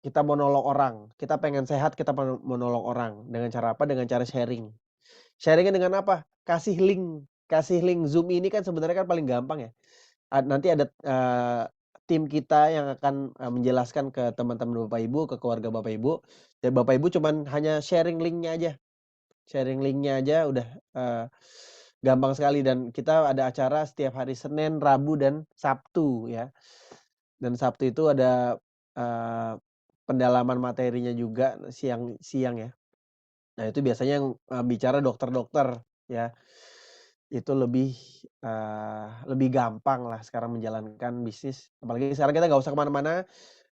kita mau nolong orang, kita pengen sehat, kita mau nolong orang. Dengan cara apa? Dengan cara sharing. Sharing-nya dengan apa? Kasih link Zoom ini kan sebenarnya kan paling gampang ya. Nanti ada, tim kita yang akan, menjelaskan ke teman-teman Bapak Ibu, ke keluarga Bapak Ibu, dan Bapak Ibu cuman hanya sharing link-nya aja udah, gampang sekali dan kita ada acara setiap hari Senin, Rabu, dan Sabtu ya. Dan Sabtu itu ada, eee, pendalaman materinya juga siang ya. Nah itu biasanya yang, bicara dokter-dokter ya. Itu lebih gampang lah sekarang menjalankan bisnis, apalagi sekarang kita nggak usah ke mana-mana,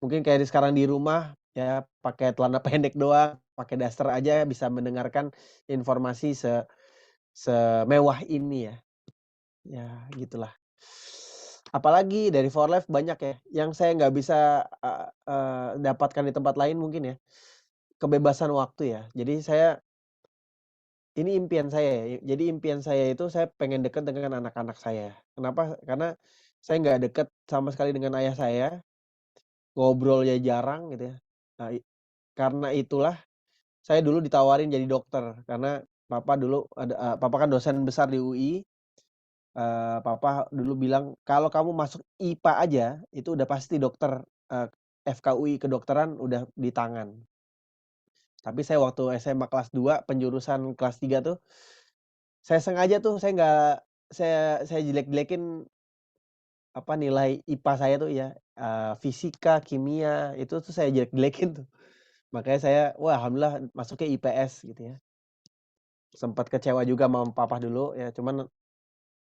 mungkin kayak sekarang di rumah ya pakai celana pendek doang, pakai daster aja bisa mendengarkan informasi semewah ini ya. Ya gitulah. Apalagi dari For Life banyak ya, yang saya nggak bisa, dapatkan di tempat lain mungkin ya, kebebasan waktu ya. Jadi ini impian saya ya, jadi impian saya itu saya pengen dekat dengan anak-anak saya. Kenapa? Karena saya nggak deket sama sekali dengan ayah saya, ngobrolnya jarang gitu ya. Nah, karena itulah saya dulu ditawarin jadi dokter, karena papa kan dosen besar di UI, papa dulu bilang, "Kalau kamu masuk IPA aja, itu udah pasti dokter, eee, FKUI kedokteran udah di tangan." Tapi saya waktu SMA kelas 2 penjurusan kelas 3 tuh, saya sengaja tuh saya jelek-jelekin nilai IPA saya tuh ya, fisika, kimia, itu tuh saya jelek-jelekin tuh. Makanya wah alhamdulillah masuknya IPS gitu ya. Sempat kecewa juga sama papa dulu ya, cuman,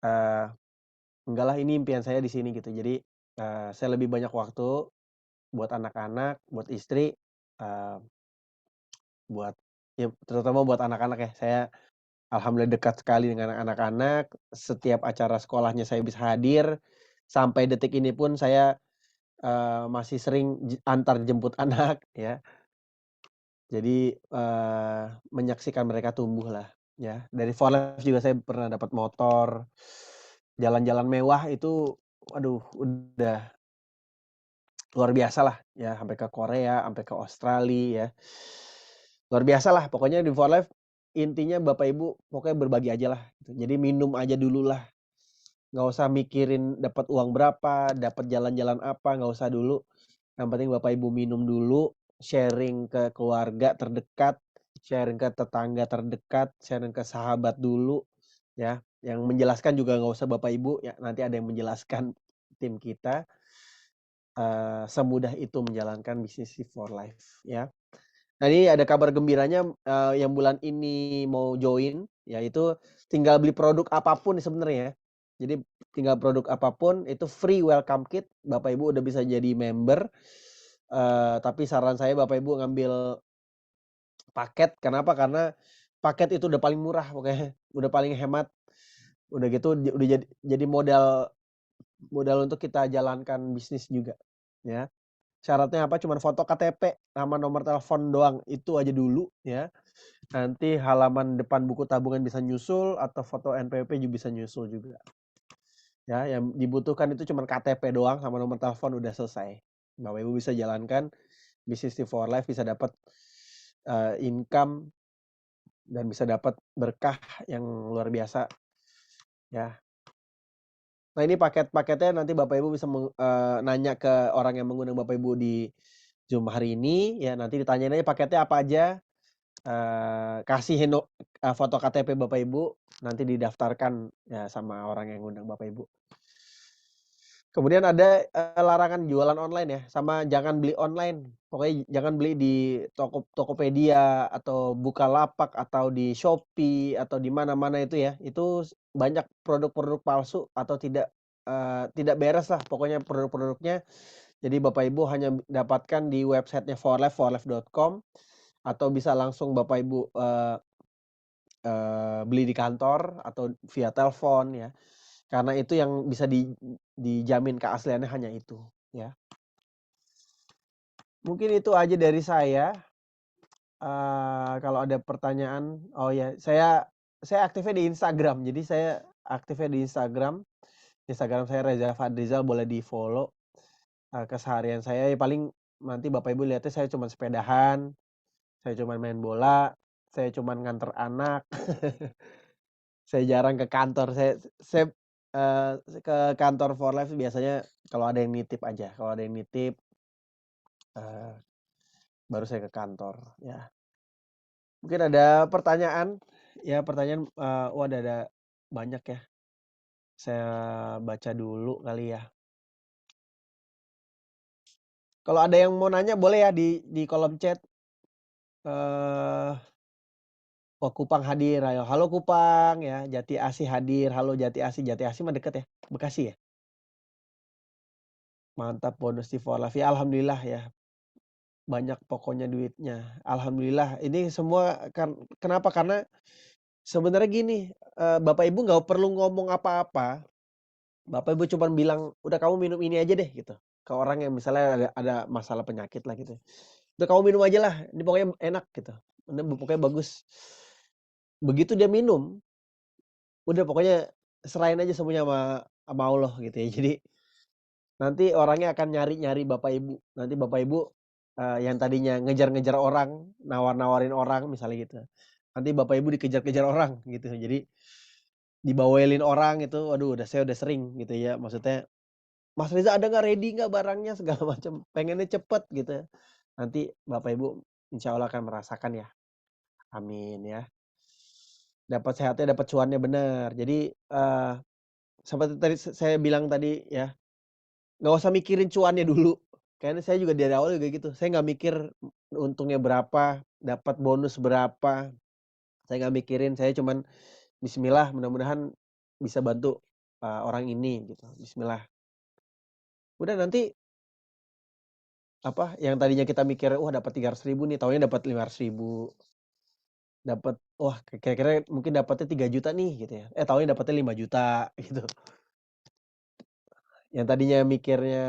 eee, enggak lah ini impian saya di sini gitu. Jadi, saya lebih banyak waktu buat anak-anak, buat istri, eee, buat ya terutama buat anak-anak ya. Saya alhamdulillah dekat sekali dengan anak-anak, setiap acara sekolahnya saya bisa hadir, sampai detik ini pun saya, masih sering antar jemput anak ya. Jadi, menyaksikan mereka tumbuh lah ya. Dari Volleyball juga saya pernah dapat motor, jalan-jalan mewah itu waduh udah luar biasa lah ya, sampai ke Korea, sampai ke Australia ya. Luar biasa lah pokoknya di For Life intinya Bapak Ibu pokoknya berbagi aja lah gitu. Jadi minum aja dulu lah, nggak usah mikirin dapat uang berapa, dapat jalan-jalan apa, nggak usah dulu. Yang penting Bapak Ibu minum dulu, sharing ke keluarga terdekat, sharing ke tetangga terdekat, sharing ke sahabat dulu ya. Yang menjelaskan juga nggak usah Bapak Ibu ya, nanti ada yang menjelaskan tim kita. Semudah itu menjalankan bisnis For Life ya. Nah ini ada kabar gembiranya, yang bulan ini mau join, yaitu tinggal beli produk apapun sebenarnya ya. Jadi tinggal produk apapun itu free welcome kit, Bapak Ibu udah bisa jadi member, tapi saran saya Bapak Ibu ngambil paket, kenapa? Karena paket itu udah paling murah pokoknya, udah paling hemat, udah gitu udah jadi modal modal untuk kita jalankan bisnis juga, ya. Syaratnya apa? Cuman foto KTP sama nomor telepon doang, itu aja dulu ya. Nanti halaman depan buku tabungan bisa nyusul atau foto NPWP juga bisa nyusul juga. Ya, yang dibutuhkan itu cuman KTP doang sama nomor telepon udah selesai. Bapak Ibu bisa jalankan bisnis di For Life, bisa dapat, income dan bisa dapat berkah yang luar biasa ya. Nah ini paket-paketnya nanti Bapak Ibu bisa nanya ke orang yang mengundang Bapak Ibu di Zoom hari ini ya, nanti ditanyain aja paketnya apa aja, kasih foto KTP Bapak Ibu, nanti didaftarkan ya sama orang yang ngundang Bapak Ibu. Kemudian ada, larangan jualan online ya, sama jangan beli online. Pokoknya jangan beli di Tokopedia atau Bukalapak atau di Shopee atau di mana-mana itu ya. Itu banyak produk-produk palsu atau tidak beres lah pokoknya produk-produknya. Jadi Bapak Ibu hanya dapatkan di websitenya forlife.com atau bisa langsung Bapak Ibu, beli di kantor atau via telepon ya. Karena itu yang bisa dijamin keasliannya hanya itu, ya. Mungkin itu aja dari saya, kalau ada pertanyaan oh ya, saya aktifnya di Instagram, jadi saya aktifnya di Instagram. Instagram saya Reza Fadrizal, boleh di-follow. keseharian saya ya paling nanti Bapak Ibu lihatnya saya cuman sepedahan, saya cuman main bola, saya cuman nganter anak, saya jarang ke kantor, saya, ke kantor for life biasanya kalau ada yang nitip aja, kalau ada yang nitip, eee, baru saya ke kantor, ya. Mungkin ada pertanyaan? Ya pertanyaan, oh ada banyak ya, saya baca dulu kali ya. Kalau ada yang mau nanya boleh ya di kolom chat. Eee, oh Kupang hadir, ayo, halo Kupang ya, Jati Asih hadir, halo Jati Asih mah deket ya, Bekasi ya? Mantap bonus di For Life, ya alhamdulillah ya, banyak pokoknya duitnya, alhamdulillah. Ini semua kenapa, karena sebenarnya gini, Bapak Ibu nggak perlu ngomong apa-apa, Bapak Ibu cuman bilang, "Udah kamu minum ini aja deh," gitu, ke orang yang misalnya ada masalah penyakit lah gitu. "Udah kamu minum aja lah, ini pokoknya enak," gitu, "ini pokoknya bagus." Begitu dia minum, udah pokoknya serahin aja semuanya sama Allah gitu ya. Jadi nanti orangnya akan nyari-nyari Bapak Ibu. Nanti Bapak Ibu, yang tadinya ngejar-ngejar orang, nawar-nawarin orang misalnya gitu. Nanti Bapak Ibu dikejar-kejar orang gitu. Jadi dibawelin orang itu, waduh saya udah sering gitu ya. Maksudnya, "Mas Reza ada nggak, ready nggak barangnya?" Segala macam, pengennya cepet gitu. Nanti Bapak Ibu insya Allah akan merasakan ya. Amin ya. Dapat sehatnya, dapat cuannya, bener. Jadi, seperti tadi saya bilang tadi ya, nggak usah mikirin cuannya dulu. Kayaknya saya juga dari awal juga gitu, saya nggak mikir untungnya berapa, dapat bonus berapa, saya nggak mikirin, saya cuman bismillah mudah-mudahan bisa bantu, orang ini gitu, bismillah. Udah nanti, apa, yang tadinya kita mikir, wah dapat 300.000 nih, taunya dapat 500.000, dapat, wah kira-kira mungkin dapatnya 3 juta nih gitu ya, taunya dapatnya 5 juta gitu. Yang tadinya mikirnya,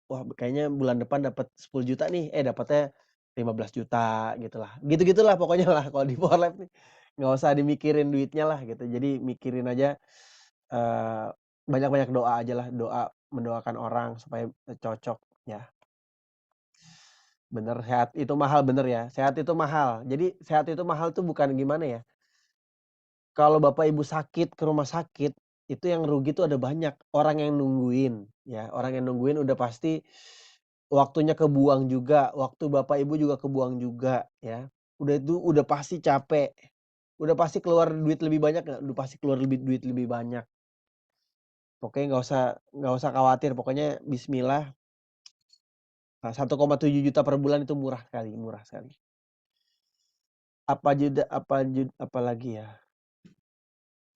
wah kayaknya bulan depan dapat 10 juta nih, dapatnya 15 juta gitulah. Gitu-gitulah pokoknya lah kalau di Forlife nih, nggak usah dimikirin duitnya lah gitu. Jadi mikirin aja, eee, banyak-banyak doa ajalah, doa mendoakan orang supaya, cocok ya. Bener, sehat itu mahal, bener ya, sehat itu mahal. Jadi sehat itu mahal tuh bukan gimana ya, kalau Bapak Ibu sakit ke rumah sakit, itu yang rugi tuh ada banyak, orang yang nungguin ya, orang yang nungguin udah pasti waktunya kebuang juga, waktu Bapak Ibu juga kebuang juga ya. Udah itu udah pasti capek, udah pasti keluar duit lebih banyak nggak, udah pasti keluar duit lebih banyak. Pokoknya nggak usah khawatir, pokoknya bismillah, 1,7 juta per bulan itu murah sekali. Apalagi ya,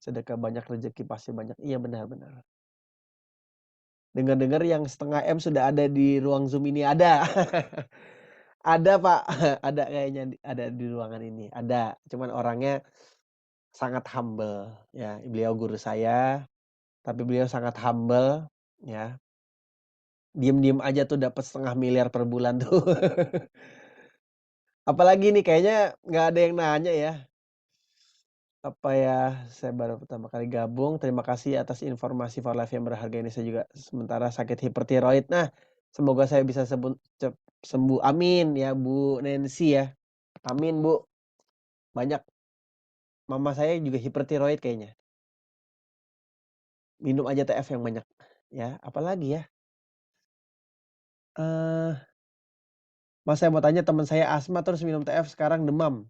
sedekah banyak rezeki pasti banyak, iya benar benar. Dengar-dengar yang 0,5 M sudah ada di ruang Zoom ini, ada. Ada Pak, ada kayaknya ada di ruangan ini, ada. Cuman orangnya sangat humble ya, beliau guru saya, tapi beliau sangat humble ya, diem-diem aja tuh dapat 500.000.000 per bulan tuh. Apalagi nih kayaknya nggak ada yang nanya ya, apa ya, saya baru pertama kali gabung, terima kasih atas informasi for life yang berharga ini, saya juga sementara sakit hipertiroid. Nah, semoga saya bisa sembuh, amin ya Bu Nancy ya, amin Bu. Banyak, mama saya juga hipertiroid kayaknya. Minum aja TF yang banyak, ya. Apalagi ya, eee, Mas, saya mau tanya, teman saya asma terus minum TF sekarang demam.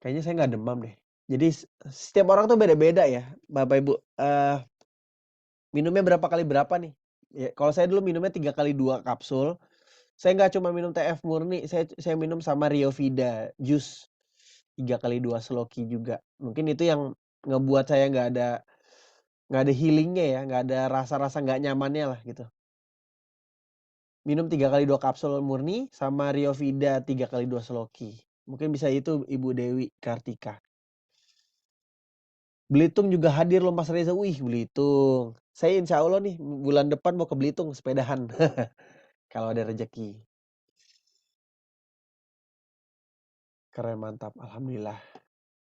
Kayaknya saya nggak demam deh. Jadi setiap orang tuh beda-beda ya, Bapak Ibu, minumnya berapa kali berapa nih. Ya kalau saya dulu minumnya 3 kali 2 kapsul, saya nggak cuma minum TF murni, saya minum sama Riovida jus 3 kali 2 sloki juga. Mungkin itu yang ngebuat saya nggak ada healing-nya ya, nggak ada rasa-rasa nggak nyamannya lah gitu. Minum 3 kali 2 kapsul murni sama Riovida 3 kali 2 Sloki. Mungkin bisa itu Ibu Dewi Kartika. Belitung juga hadir loh Mas Reza. Wih Belitung. Saya insya Allah nih bulan depan mau ke Belitung sepedahan. Kalau ada rezeki. Keren, mantap, alhamdulillah.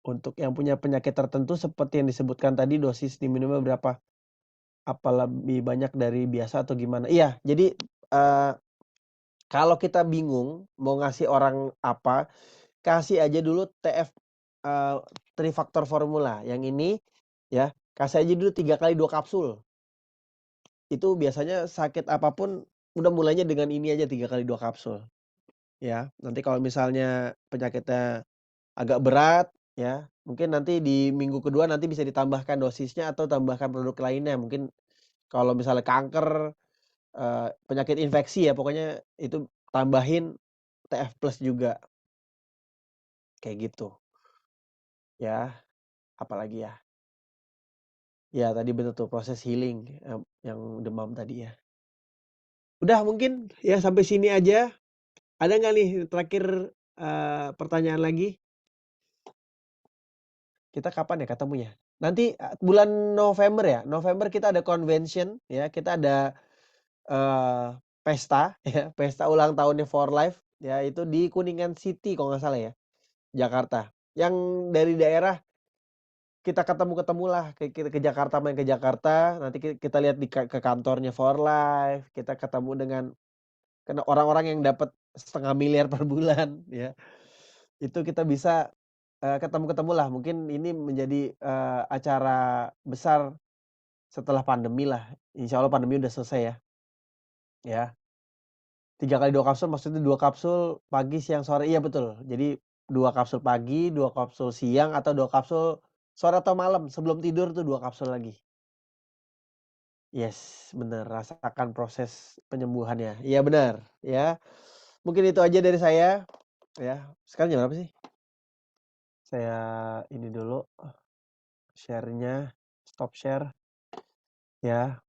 Untuk yang punya penyakit tertentu seperti yang disebutkan tadi, dosis diminumnya berapa? Apa lebih banyak dari biasa atau gimana? Iya, jadi, kalau kita bingung mau ngasih orang apa, kasih aja dulu TF, eee, Three Factor Formula yang ini ya, kasih aja dulu 3 kali 2 kapsul. Itu biasanya sakit apapun udah mulainya dengan ini aja 3 kali 2 kapsul, ya. Nanti kalau misalnya penyakitnya agak berat ya, mungkin nanti di minggu kedua nanti bisa ditambahkan dosisnya atau tambahkan produk lainnya. Mungkin kalau misalnya kanker, penyakit infeksi ya pokoknya itu tambahin TF plus juga, kayak gitu. Ya, apalagi ya? Ya tadi bener tuh proses healing, yang demam tadi ya. Udah mungkin ya sampai sini aja. Ada nggak nih terakhir, pertanyaan lagi? Kita kapan ya ketemunya? Nanti, bulan November ya? November kita ada convention ya, kita ada, eee, pesta ya, pesta ulang tahunnya For Life ya, itu di Kuningan City kalau nggak salah ya, Jakarta. Yang dari daerah kita ketemu-ketemulah, ke Jakarta, main ke Jakarta, nanti kita lihat ke kantornya For Life, kita ketemu dengan orang-orang yang dapat 500.000.000 per bulan ya. Itu kita bisa, ketemu-ketemulah, mungkin ini menjadi, acara besar setelah pandemilah, insya Allah pandemi udah selesai ya, ya. 3 kali 2 kapsul maksudnya 2 kapsul pagi, siang, sore iya betul. Jadi 2 kapsul pagi, 2 kapsul siang, atau 2 kapsul sore atau malam sebelum tidur tuh 2 kapsul lagi. Yes, bener, rasakan proses penyembuhannya. Iya benar, ya. Mungkin itu aja dari saya, ya. Sekarang jam berapa sih? Saya ini dulu, share-nya, stop share, ya.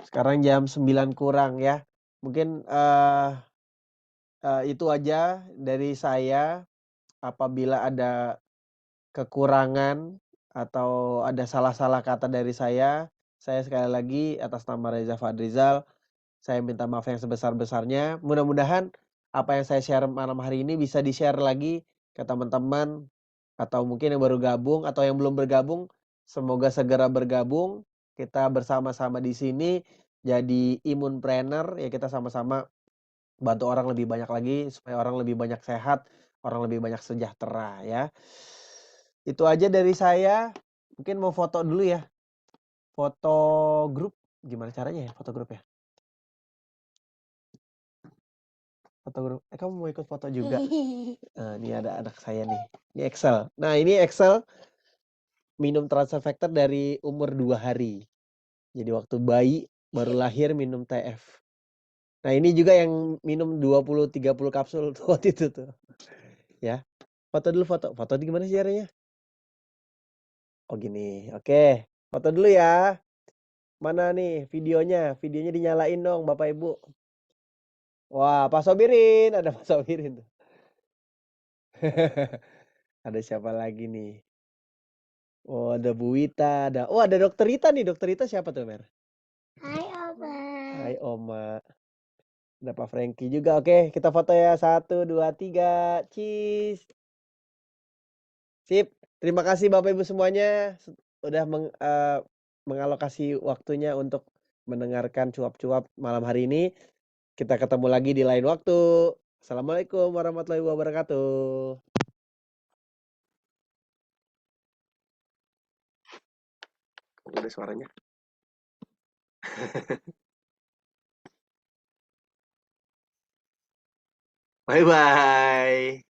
Sekarang jam 9 kurang ya. Mungkin, itu aja dari saya. Apabila ada kekurangan atau ada salah-salah kata dari saya sekali lagi atas nama Reza Fadrizal, saya minta maaf yang sebesar-besarnya. Mudah-mudahan apa yang saya share malam hari ini bisa di-share lagi ke teman-teman, atau mungkin yang baru gabung atau yang belum bergabung, semoga segera bergabung. Kita bersama-sama di sini jadi imunpreneur, ya kita sama-sama bantu orang lebih banyak lagi supaya orang lebih banyak sehat, orang lebih banyak sejahtera ya. Itu aja dari saya. Mungkin mau foto dulu ya. Foto grup, gimana caranya ya foto grup ya? Foto grup. Kamu mau ikut foto juga? Nah, ini ada anak saya nih. Ini Excel. Nah, ini Excel minum transfer factor dari umur 2 hari. Jadi waktu bayi baru lahir minum TF. Nah, ini juga yang minum 20-30 kapsul tuh waktu itu tuh. Ya. Foto dulu foto. Foto di gimana sih caranya? Oh gini. Oke. Foto dulu ya. Mana nih videonya? Videonya dinyalain dong Bapak Ibu. Wah, Pak Sobirin, ada Pak Sobirin tuh. Ada siapa lagi nih? Oh, ada Bu Wita, ada Dokter Rita nih. Dokter Rita siapa tuh, Mer? Hai Oma. Hai Oma. Ada Pak Franky juga. Oke, kita foto ya. 1, 2, 3. Cheese. Sip. Terima kasih Bapak Ibu semuanya udah mengalokasi waktunya untuk mendengarkan cuap-cuap malam hari ini. Kita ketemu lagi di lain waktu. Assalamualaikum warahmatullahi wabarakatuh. Udah suaranya. Bye bye.